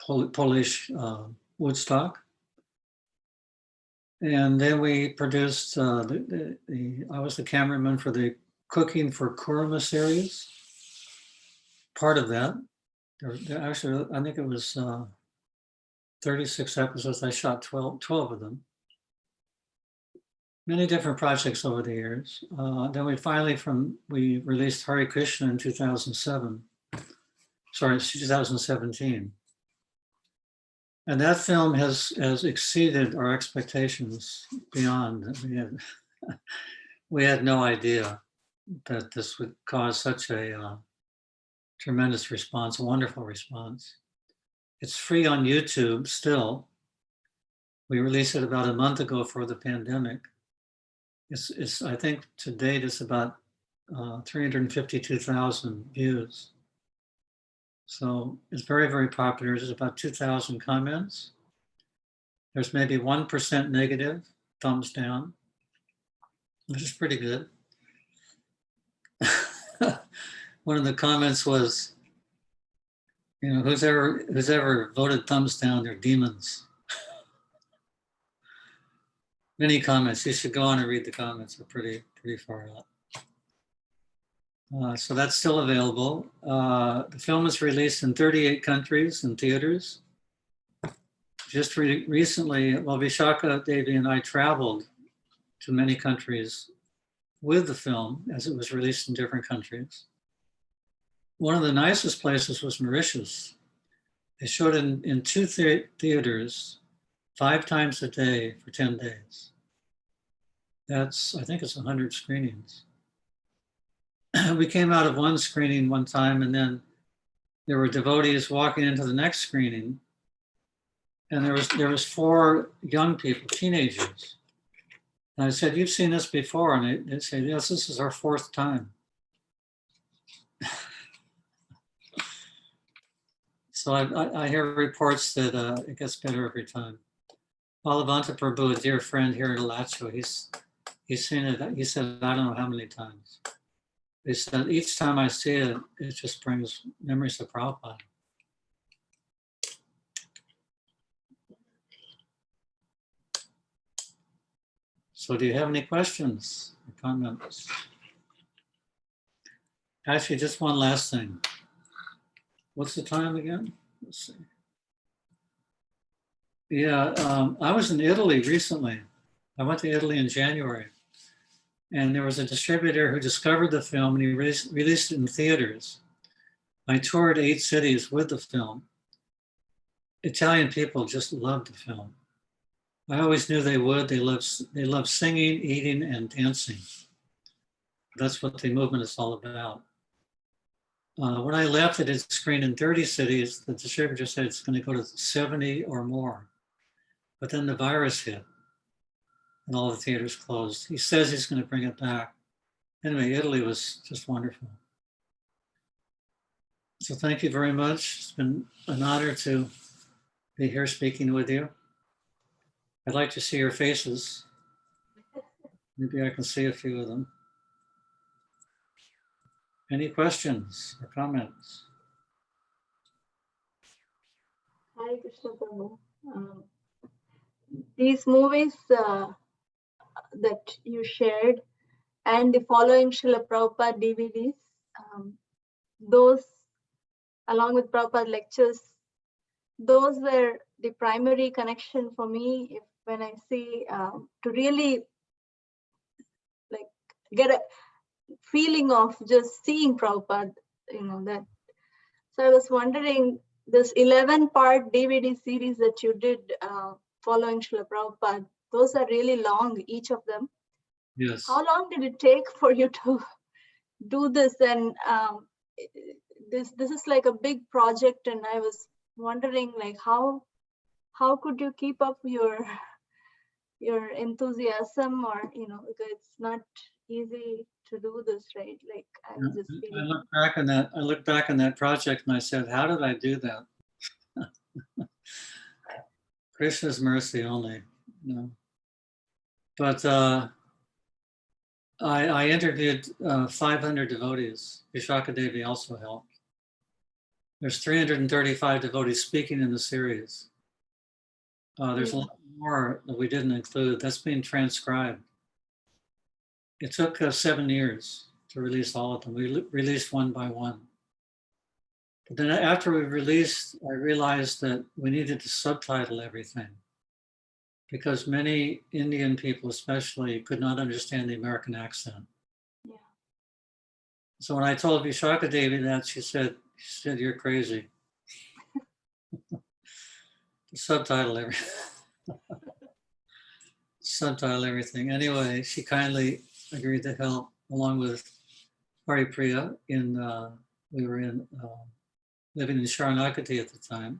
Polish Woodstock. And then we produced, I was the cameraman for the Cooking for Kurma series. Part of that. Actually, I think it was 36 episodes. I shot 12 of them. Many different projects over the years. Then we released Hare Krishna in 2007. Sorry, 2017. And that film has exceeded our expectations beyond. We had no idea that this would cause such a tremendous response, a wonderful response. It's free on YouTube still. We released it about a month ago for the pandemic. It's I think to date it's about 352,000 views. So it's very, very popular. There's about 2,000 comments. There's maybe 1% negative, thumbs down, which is pretty good. One of the comments was, who's ever voted thumbs down, they're demons. Many comments. You should go on and read the comments. They're pretty far out. So that's still available. The film is released in 38 countries and theaters. Just recently, Vishaka Devi and I traveled to many countries with the film as it was released in different countries. One of the nicest places was Mauritius. They showed it in 2 theaters 5 times a day for 10 days. I think it's 100 screenings. We came out of one screening one time, and then there were devotees walking into the next screening, and there was 4 young people, teenagers. And I said, "You've seen this before?" And they said, "Yes, this is our 4th time." So I hear reports that it gets better every time. Balavanta Prabhu, a dear friend here in Alacho, he's seen it. He said, I don't know how many times. He said, each time I see it, it just brings memories of Prabhupada. So do you have any questions or comments? Actually, just one last thing. What's the time again? Let's see. Yeah, I was in Italy recently. I went to Italy in January. And there was a distributor who discovered the film and he released it in theaters. I toured 8 cities with the film. Italian people just loved the film. I always knew they would. They love singing, eating, and dancing. That's what the movement is all about. When I left, it had screened in 30 cities. The distributor said it's going to go to 70 or more. But then the virus hit and all the theaters closed. He says he's going to bring it back. Anyway, Italy was just wonderful. So thank you very much. It's been an honor to be here speaking with you. I'd like to see your faces. Maybe I can see a few of them. Any questions or comments? Hare Krishna Prabhu. These movies that you shared and the following Srila Prabhupada DVDs, those along with Prabhupada lectures, those were the primary connection for me when I see to really like get a feeling of just seeing Prabhupada, that. So I was wondering, this 11-part DVD series that you did following Srila Prabhupada, those are really long, each of them. Yes. How long did it take for you to do this? And this is like a big project, and I was wondering, like, how could you keep up your enthusiasm, or because it's not easy to do this, right? Like, I was just I feeling. look back on that project and I said, how did I do that? Krishna's mercy only. But I interviewed 500 devotees. Vishaka Devi also helped. There's 335 devotees speaking in the series. There's a lot more that we didn't include. That's being transcribed. It took 7 years to release all of them. We released one by one. But then after we released, I realized that we needed to subtitle everything, because many Indian people especially could not understand the American accent. Yeah. So when I told Vishaka Devi that, she said, you're crazy. Subtitle everything. Subtitle everything. Anyway, she kindly agreed to help, along with Hari Priya. We were living in Sharanagati at the time.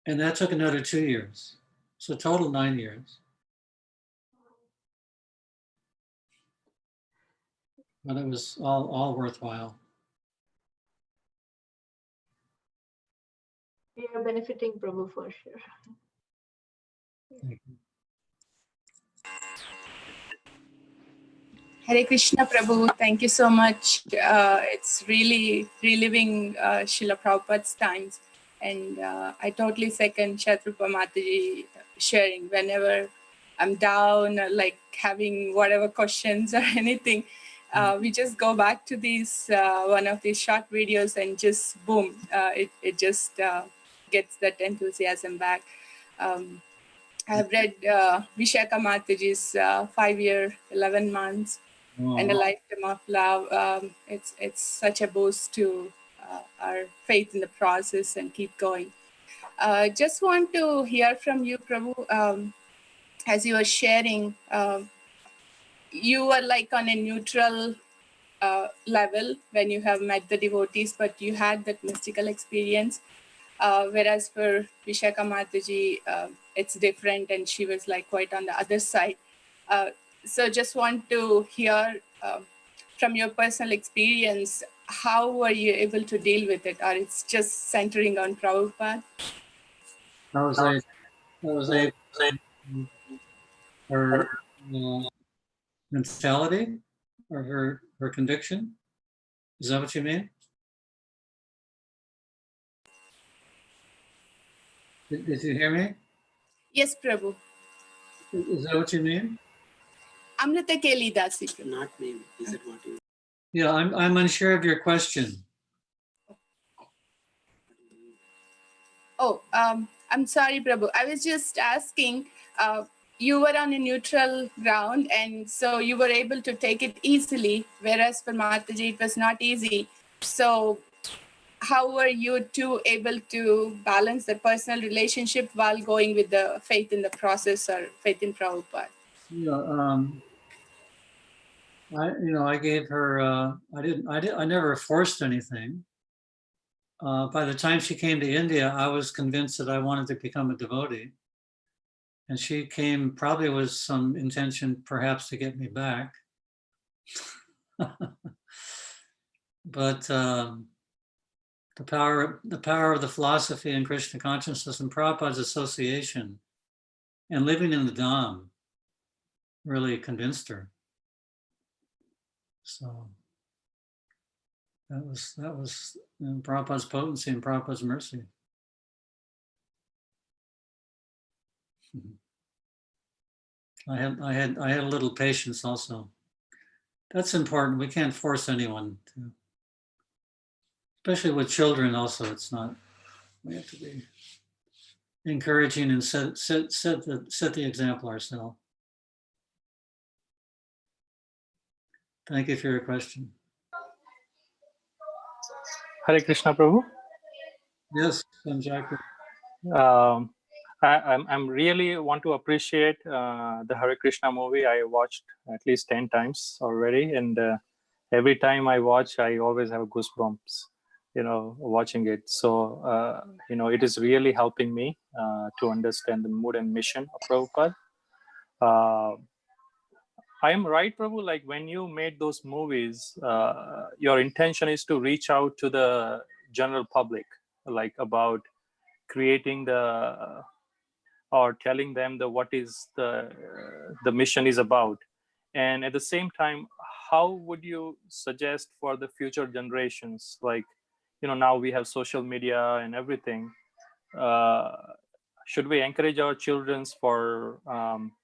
And that took another 2 years. So total 9 years. But it was all worthwhile. We are benefiting Prabhu for sure. Thank you. Hare Krishna Prabhu, thank you so much. It's really reliving Srila Prabhupada's times. And I totally second Shatrupa Mataji sharing. Whenever I'm down, or like having whatever questions or anything, we just go back to these one of these short videos and just boom, it just gets that enthusiasm back. I've read Vishaka Mataji's 5-year, 11 months, and a lifetime of love. It's such a boost to our faith in the process and keep going. Just want to hear from you, Prabhu. As you were sharing, you were like on a neutral level when you have met the devotees, but you had that mystical experience. Whereas for Vishaka Mataji, it's different, and she was like quite on the other side. So just want to hear from your personal experience, how were you able to deal with it? Or it's just centering on Prabhupada? That was her mentality or her conviction. Is that what you mean? Did you hear me? Yes, Prabhu. Is that what you mean? Amrita Keli Dasi, Prabhu. Not name. Is it what you? Yeah, I'm unsure of your question. Oh, I'm sorry, Prabhu. I was just asking, you were on a neutral ground, and so you were able to take it easily, whereas for Mataji, it was not easy. So how were you two able to balance the personal relationship while going with the faith in the process or faith in Prabhupada? Yeah, I gave her. I never forced anything. By the time she came to India, I was convinced that I wanted to become a devotee. And she came probably with some intention perhaps to get me back. But the power of the philosophy and Krishna consciousness and Prabhupada's association and living in the Dham really convinced her. So that was Prabhupada's potency and Prabhupada's mercy. I had a little patience also. That's important. We can't force anyone to, especially with children also. It's not, we have to be encouraging and set the example ourselves. Thank you for your question. Hare Krishna, Prabhu. Yes, Sanjay. I'm really want to appreciate the Hare Krishna movie. I watched at least 10 times already, and every time I watch, I always have goosebumps, watching it. So, it is really helping me to understand the mood and mission of Prabhupada. I am right, Prabhu, like when you made those movies, your intention is to reach out to the general public, like about creating or telling them what is the mission is about. And at the same time, how would you suggest for the future generations, like, now we have social media and everything, should we encourage our children for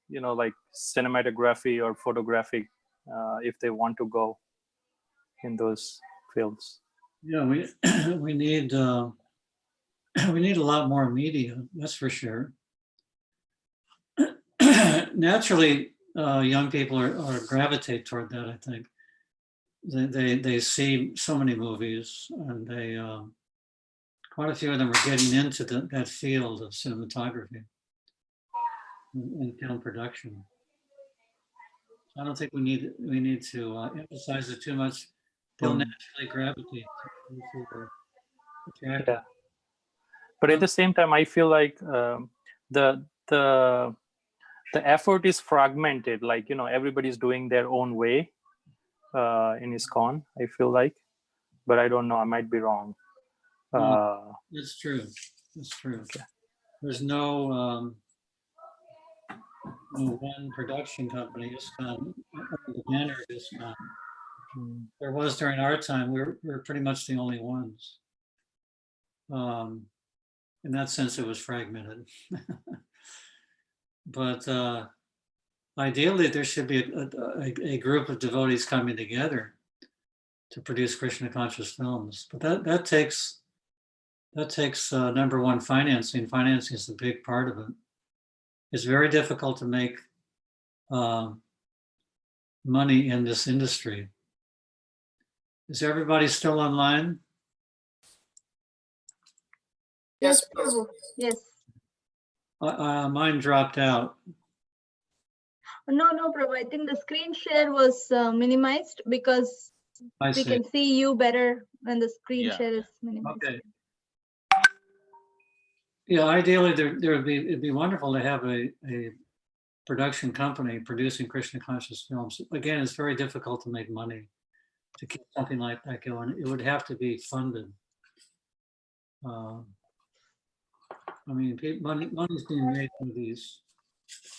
like cinematography or photography if they want to go in those fields? Yeah, we need a lot more media, that's for sure. Naturally, young people are gravitate toward that. I think they see so many movies, and they quite a few of them are getting into that field of cinematography and film production. I don't think we need to emphasize it too much. They'll naturally gravitate to Yeah. But at the same time, I feel like the effort is fragmented. Like, everybody's doing their own way in Iskcon, I feel like. But I don't know, I might be wrong. That's true. That's true. Okay. There's no one production company, Iskcon, the banner of Iskcon. There was during our time. We're pretty much the only ones. In that sense, it was fragmented. But ideally, there should be a group of devotees coming together to produce Krishna conscious films. But that takes number one, financing. Financing is a big part of it. It's very difficult to make money in this industry. Is everybody still online? Yes, Prabhu. Yes. Mine dropped out. No, Prabhu. I think the screen share was minimized because we can see you better when the screen share is minimized. Okay. Yeah, ideally, it'd be wonderful to have a production company producing Krishna conscious films. Again, it's very difficult to make money to keep something like that going. It would have to be funded. I mean, money's being made from these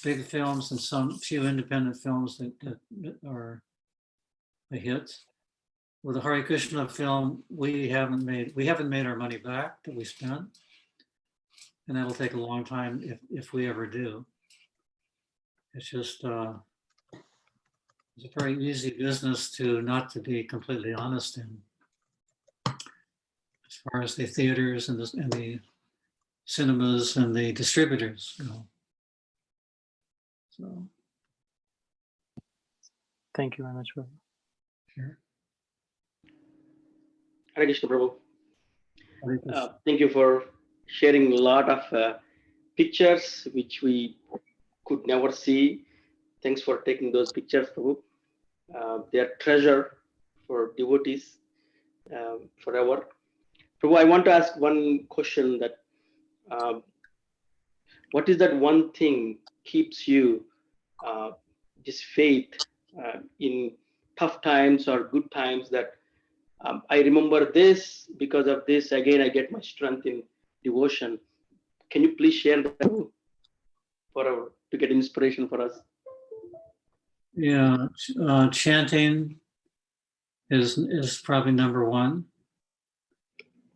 big films and some few independent films that are a hit. With the Hare Krishna film, we haven't made our money back that we spent, and that'll take a long time if we ever do. It's just it's a very easy business not to be completely honest in, as far as the theaters and the cinemas and the distributors go. So, thank you very much. sure. Hare Krishna, Prabhu. Thank you for sharing a lot of pictures which we could never see. Thanks for taking those pictures, Prabhu. They are treasure for devotees forever. Prabhu, I want to ask one question that what is that one thing keeps you this faith in tough times or good times that I remember this, because of this, again, I get my strength in devotion. Can you please share that to get inspiration for us? Yeah, chanting is probably number one.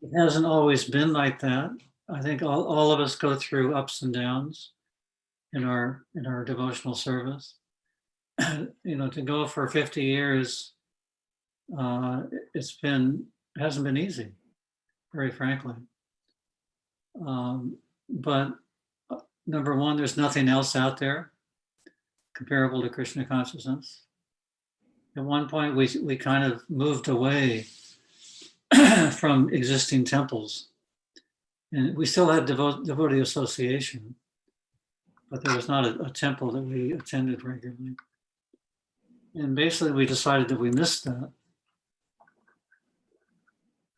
It hasn't always been like that. I think all of us go through ups and downs. in our devotional service. You know, to go for 50 years, hasn't been easy, very frankly. But number one, there's nothing else out there comparable to Krishna consciousness. At one point, we kind of moved away from existing temples, and we still had devotee association, but there was not a temple that we attended regularly. And basically, we decided that we missed that.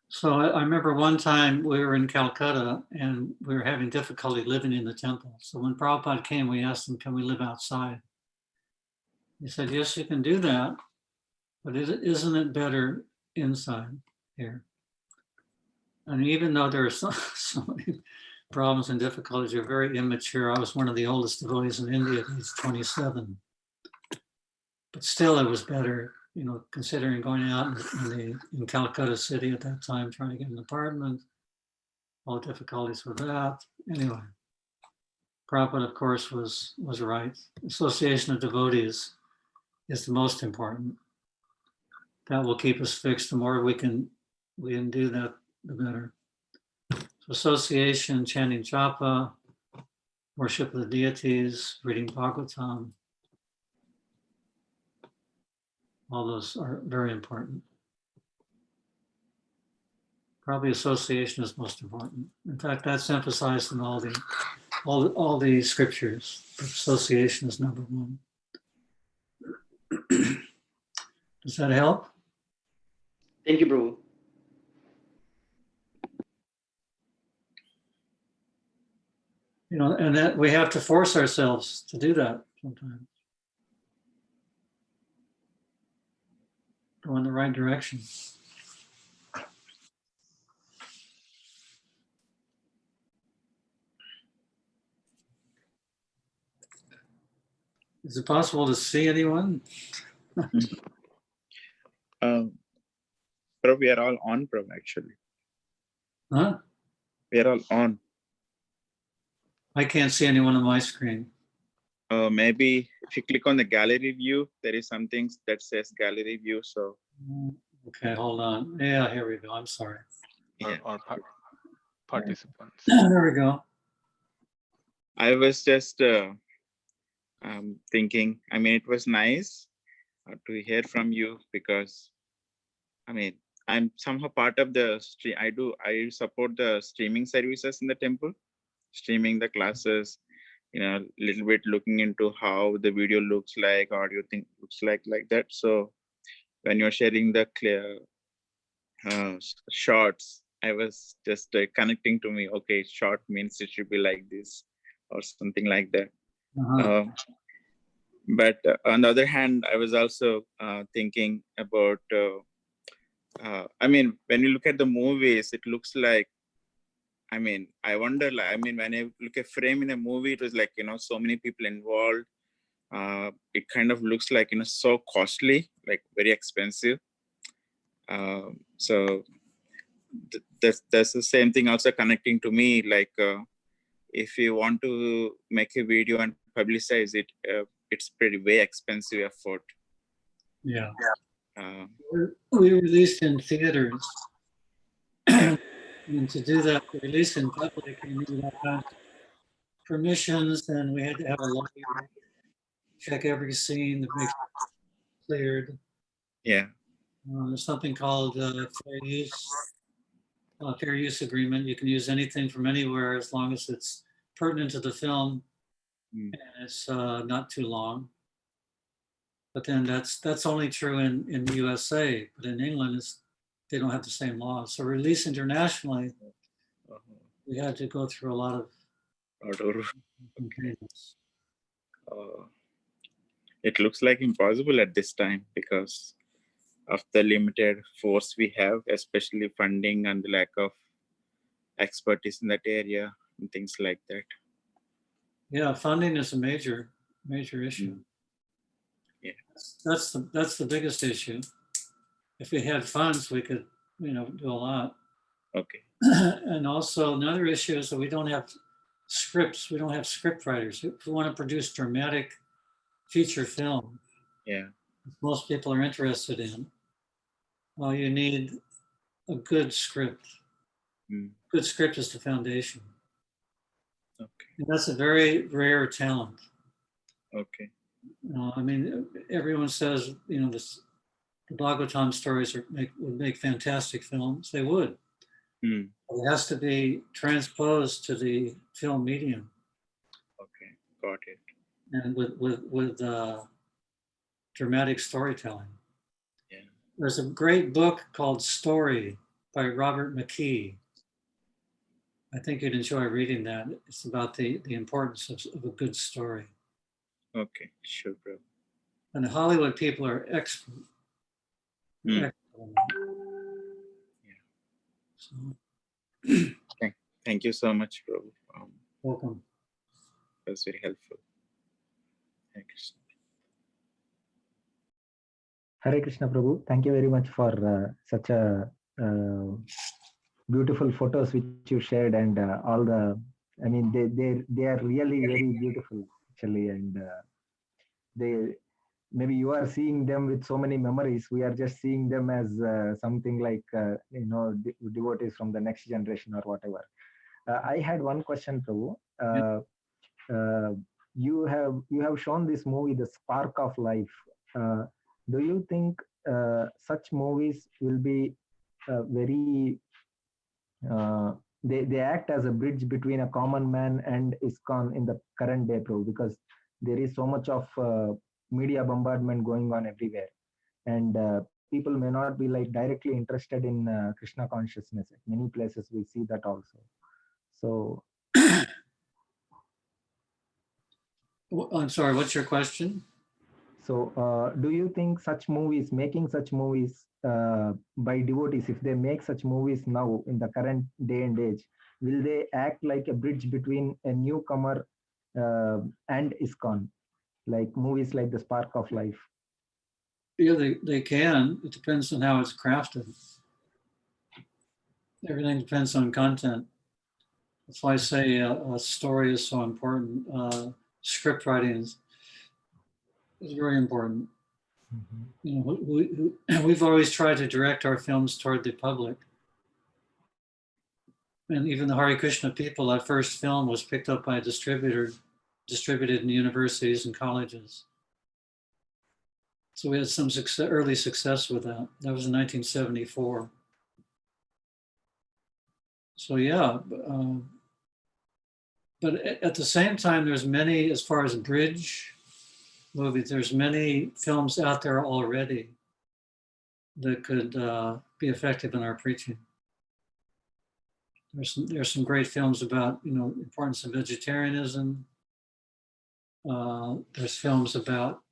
So I remember one time we were in Calcutta and we were having difficulty living in the temple. So when Prabhupada came, we asked him, can we live outside? He said, yes, you can do that, but isn't it better inside here? And even though there are so many problems and difficulties, you're very immature. I was one of the oldest devotees in India at age 27. But still it was better, you know, considering going out in Calcutta city at that time, trying to get an apartment, all the difficulties with that. Anyway, Prabhupada, of course, was right. Association of devotees is the most important. That will keep us fixed. The more we can do that, the better. So association, chanting japa, worship of the deities, reading Bhagavatam, all those are very important. Probably association is most important. In fact, that's emphasized in all the scriptures. Association is number one. Does that help? Thank you, Prabhu. You know, and that we have to force ourselves to do that sometimes. Go in the right direction. Is it possible to see anyone? Prabhu, we are all on, Prabhu, actually. Huh? We are all on. I can't see anyone on my screen. Maybe if you click on the gallery view, there is something that says gallery view. So Okay, hold on. Yeah, here we go. I'm sorry. yeah. Or participants. There we go. I was just thinking, I mean, it was nice to hear from you because, I mean, I'm somehow part of the stream. I support the streaming services in the temple, streaming the classes, you know, a little bit looking into how the video looks like, audio thing looks like that. So when you're sharing the clear shots, I was just connecting to me, okay, short means it should be like this or something like that. Uh-huh. But on the other hand, I was also thinking about, I mean, when you look at the movies, it looks like, I mean, I wonder, like, I mean, when I look at frame in a movie, it was like, you know, so many people involved. It kind of looks like, you know, so costly, like very expensive. So that's the same thing also connecting to me. Like, if you want to make a video and publicize it, it's pretty way expensive effort. Yeah. We released in theaters. And to do that, release in public, we needed all kinds of permissions, and we had to have a lawyer check every scene to make sure it's cleared. Yeah. There's something called fair use agreement. You can use anything from anywhere as long as it's pertinent to the film and it's not too long. But then that's only true in the USA, but in England they don't have the same laws. So release internationally, we had to go through a lot of containers. It looks like impossible at this time because of the limited force we have, especially funding and the lack of expertise in that area and things like that. Yeah, funding is a major issue. Yeah, that's the biggest issue. If we had funds, we could, you know, do a lot. Okay. And also another issue is that we don't have scripts. We don't have script writers. If we want to produce dramatic feature film, Yeah. most people are interested in, well, you need a good script. Good script is the foundation. Okay. And that's a very rare talent. Okay. I mean, everyone says, you know, the Bhagavatam stories would make fantastic films. They would. It has to be transposed to the film medium. Okay, got it. And with dramatic storytelling. Yeah. There's a great book called Story by Robert McKee. I think you'd enjoy reading that. It's about the importance of a good story. Okay, sure, bro. And the Hollywood people are expert. Excellent. Yeah. So, Thank you so much, bro. welcome. That was very helpful. Thank you. Hare Krishna Prabhu, thank you very much for such a beautiful photos which you shared, and all the, I mean, they are really very beautiful actually, and they, maybe you are seeing them with so many memories. We are just seeing them as something like you know, devotees from the next generation or whatever. I had one question, Prabhu. You have shown this movie, The Spark of Life. Do you think such movies will be very they act as a bridge between a common man and Iskcon in the current day, Prabhu, because there is so much of media bombardment going on everywhere, and people may not be like directly interested in Krishna consciousness. At many places we see that also. So I'm sorry, what's your question? So do you think such movies, making such movies by devotees, if they make such movies now in the current day and age, will they act like a bridge between a newcomer and Iskcon, like movies like The Spark of Life? Yeah, they can. It depends on how it's crafted. Everything depends on content. That's why I say a story is so important. Script writing is very important. You know, we've always tried to direct our films toward the public. And even the Hare Krishna people, that first film was picked up by a distributor, distributed in universities and colleges. So we had some early success with that. That was in 1974. So yeah, but at the same time, there's many, as far as bridge movies, there's many films out there already that could be effective in our preaching. There's some great films about, you know, importance of vegetarianism. There's films about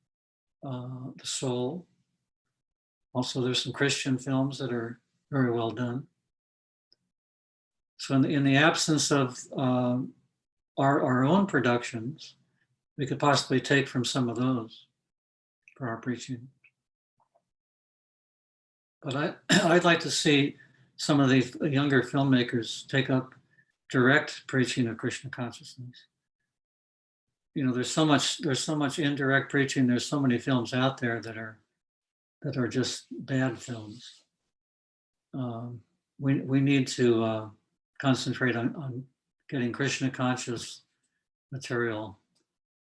the soul. Also, there's some Christian films that are very well done. So in the absence of our own productions, we could possibly take from some of those for our preaching. But I'd like to see some of the younger filmmakers take up direct preaching of Krishna consciousness. You know, there's so much indirect preaching. There's so many films out there that are just bad films. We need to concentrate on getting Krishna conscious material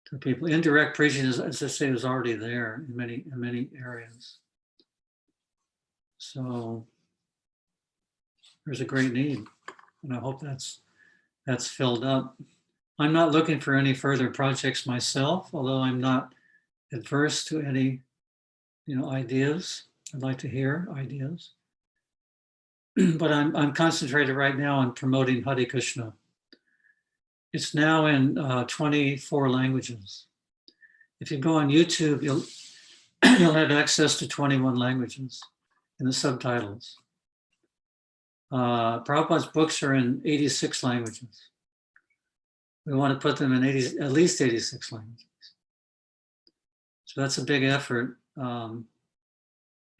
to people. Indirect preaching, as I say, is already there in many areas. So there's a great need, and I hope that's filled up. I'm not looking for any further projects myself, although I'm not adverse to any, you know, ideas. I'd like to hear ideas. But I'm concentrated right now on promoting Hare Krishna. It's now in 24 languages. If you go on YouTube, you'll have access to 21 languages in the subtitles. Prabhupada's books are in 86 languages. We want to put them in at least 86 languages. So that's a big effort.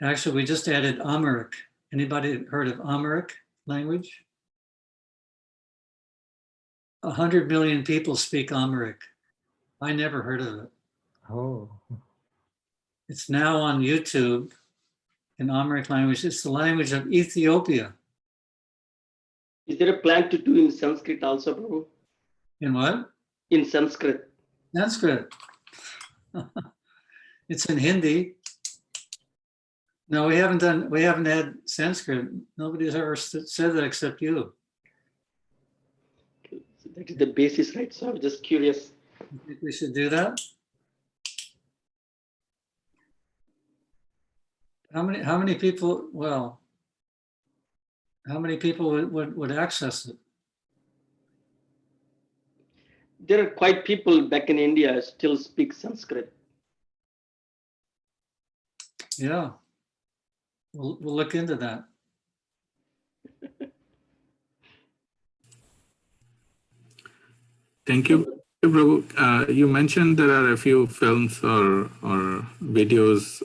Actually, we just added Amharic. Anybody heard of Amharic language? 100 million people speak Amharic. I never heard of it. Oh, It's now on YouTube in Amharic language. It's the language of Ethiopia. Is there a plan to do in Sanskrit also, Prabhu? In what? In Sanskrit. Sanskrit. It's in Hindi. No, we haven't had Sanskrit. Nobody's ever said that except you. So that is the basis, right? So I was just curious. You think we should do that? How many people, well, how many people would access it? There are quite people back in India still speak Sanskrit. Yeah. We'll look into that. Thank you, Prabhu. You mentioned there are a few films or videos,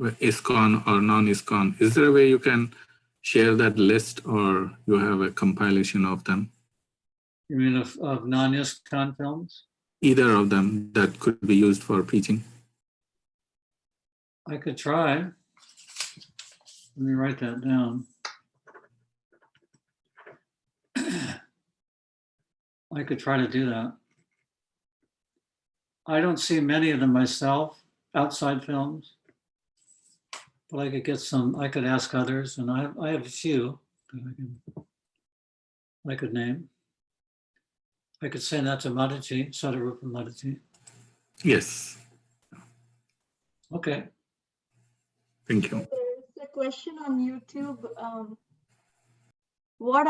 Iskcon or non-Iskcon. Is there a way you can share that list, or you have a compilation of them? You mean of non-Iskcon films? Either of them that could be used for preaching. I could try. Let me write that down. I could try to do that. I don't see many of them myself, outside films, but I could get some, I could ask others, and I have a few that I could name. I could send that to Mataji, Sadarupa Mataji. Yes. Okay. Thank you. There's a question on YouTube. What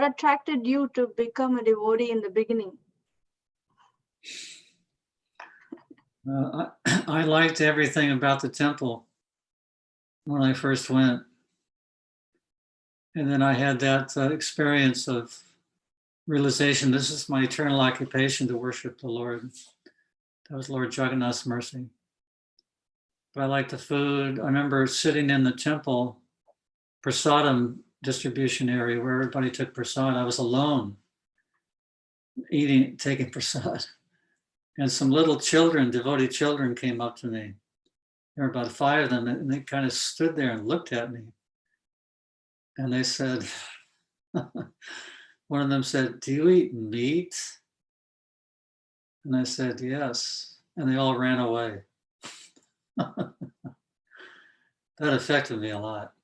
attracted you to become a devotee in the beginning? I liked everything about the temple when I first went. And then I had that experience of realization, this is my eternal occupation, to worship the Lord. That was Lord Jagannath's mercy. But I liked the food. I remember sitting in the temple prasadam distribution area where everybody took prasad. I was alone taking prasad. And some little children, devotee children, came up to me. There were about 5 of them, and they kind of stood there and looked at me. And they said, one of them said, "Do you eat meat?" And I said, "Yes." And they all ran away. That affected me a lot.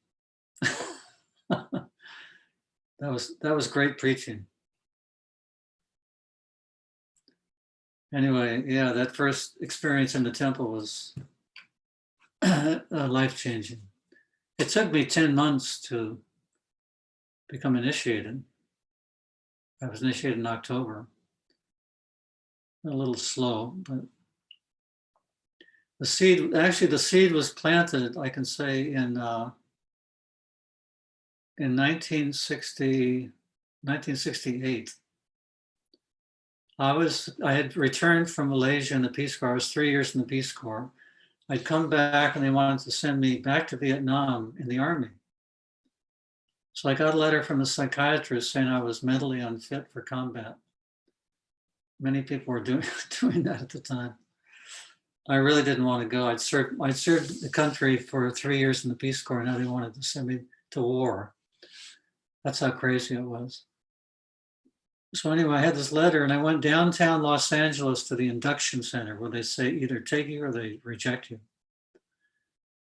That was great preaching. Anyway, yeah, that first experience in the temple was life-changing. It took me 10 months to become initiated. I was initiated in October. A little slow, but the seed was planted, I can say, in 1968. I had returned from Malaysia in the Peace Corps. I was 3 years in the Peace Corps. I'd come back and they wanted to send me back to Vietnam in the Army. So I got a letter from a psychiatrist saying I was mentally unfit for combat. Many people were doing that at the time. I really didn't want to go. I'd served the country for 3 years in the Peace Corps. Now they wanted to send me to war. That's how crazy it was. So anyway, I had this letter and I went downtown Los Angeles to the induction center where they say either take you or they reject you.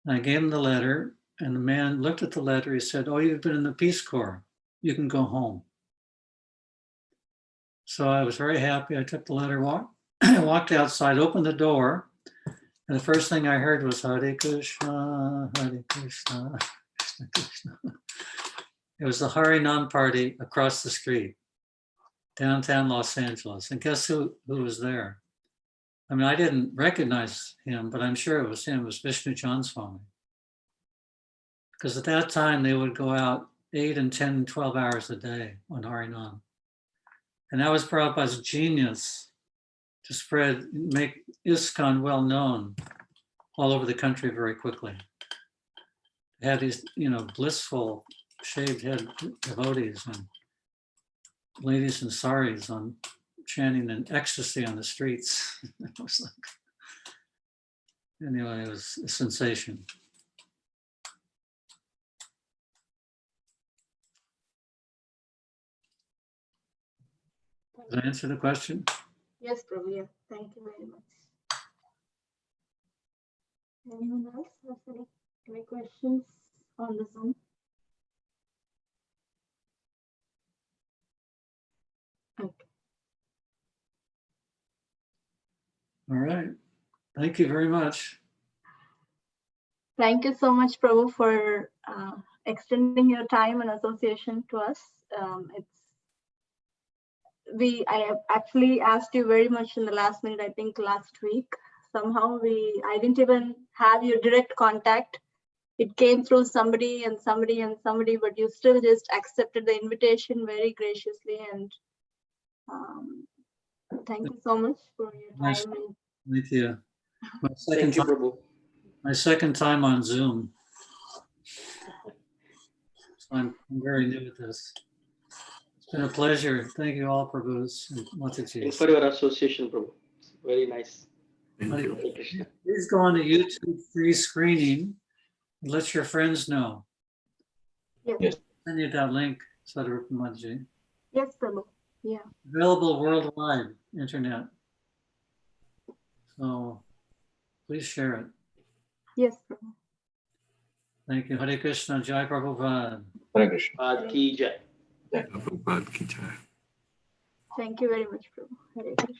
And I gave him the letter and the man looked at the letter. He said, "Oh, you've been in the Peace Corps. You can go home." So I was very happy. I took the letter, walked outside, opened the door. And the first thing I heard was Hare Krishna, Hare Krishna, Krishna Krishna. It was the Harinam party across the street, downtown Los Angeles. And guess who was there? I mean, I didn't recognize him, but I'm sure it was him. It was Vishnu Chan Swami. Because at that time, they would go out 8 and 10, 12 hours a day on Harinam. And that was Prabhupada's genius to make Iskcon well known all over the country very quickly. They had these, blissful shaved head devotees and ladies in saris on chanting in ecstasy on the streets. It was like, anyway, it was a sensation. Did I answer the question? Yes, Prabhu. Yeah. Thank you very much. Anyone else has any questions on the Zoom? Okay. All right. Thank you very much. Thank you so much, Prabhu, for extending your time and association to us. I have actually asked you very much in the last minute, I think last week. Somehow I didn't even have your direct contact. It came through somebody and somebody and somebody, but you still just accepted the invitation very graciously. And thank you so much for your Nice. time. Thank you. Thank you, Prabhu. My second time on Zoom. So I'm very new at this. It's been a pleasure. Thank you all, Prabhus and Thanks Mataji. for your association, Prabhu. It's very nice. Thank you. Hare Krishna. Please go on the YouTube free screening and let your friends know. Yes, Send you that link, Sadhrupa Mataji. yes, Prabhu. Yeah. Available worldwide, internet. So please share it. Yes, Prabhu. Thank you. Hare Krishna, Jai Prabhupada. Hare Krishna. Ad ki jai. Prabhupada ki jai. Thank you very much, Prabhu. Hare Krishna.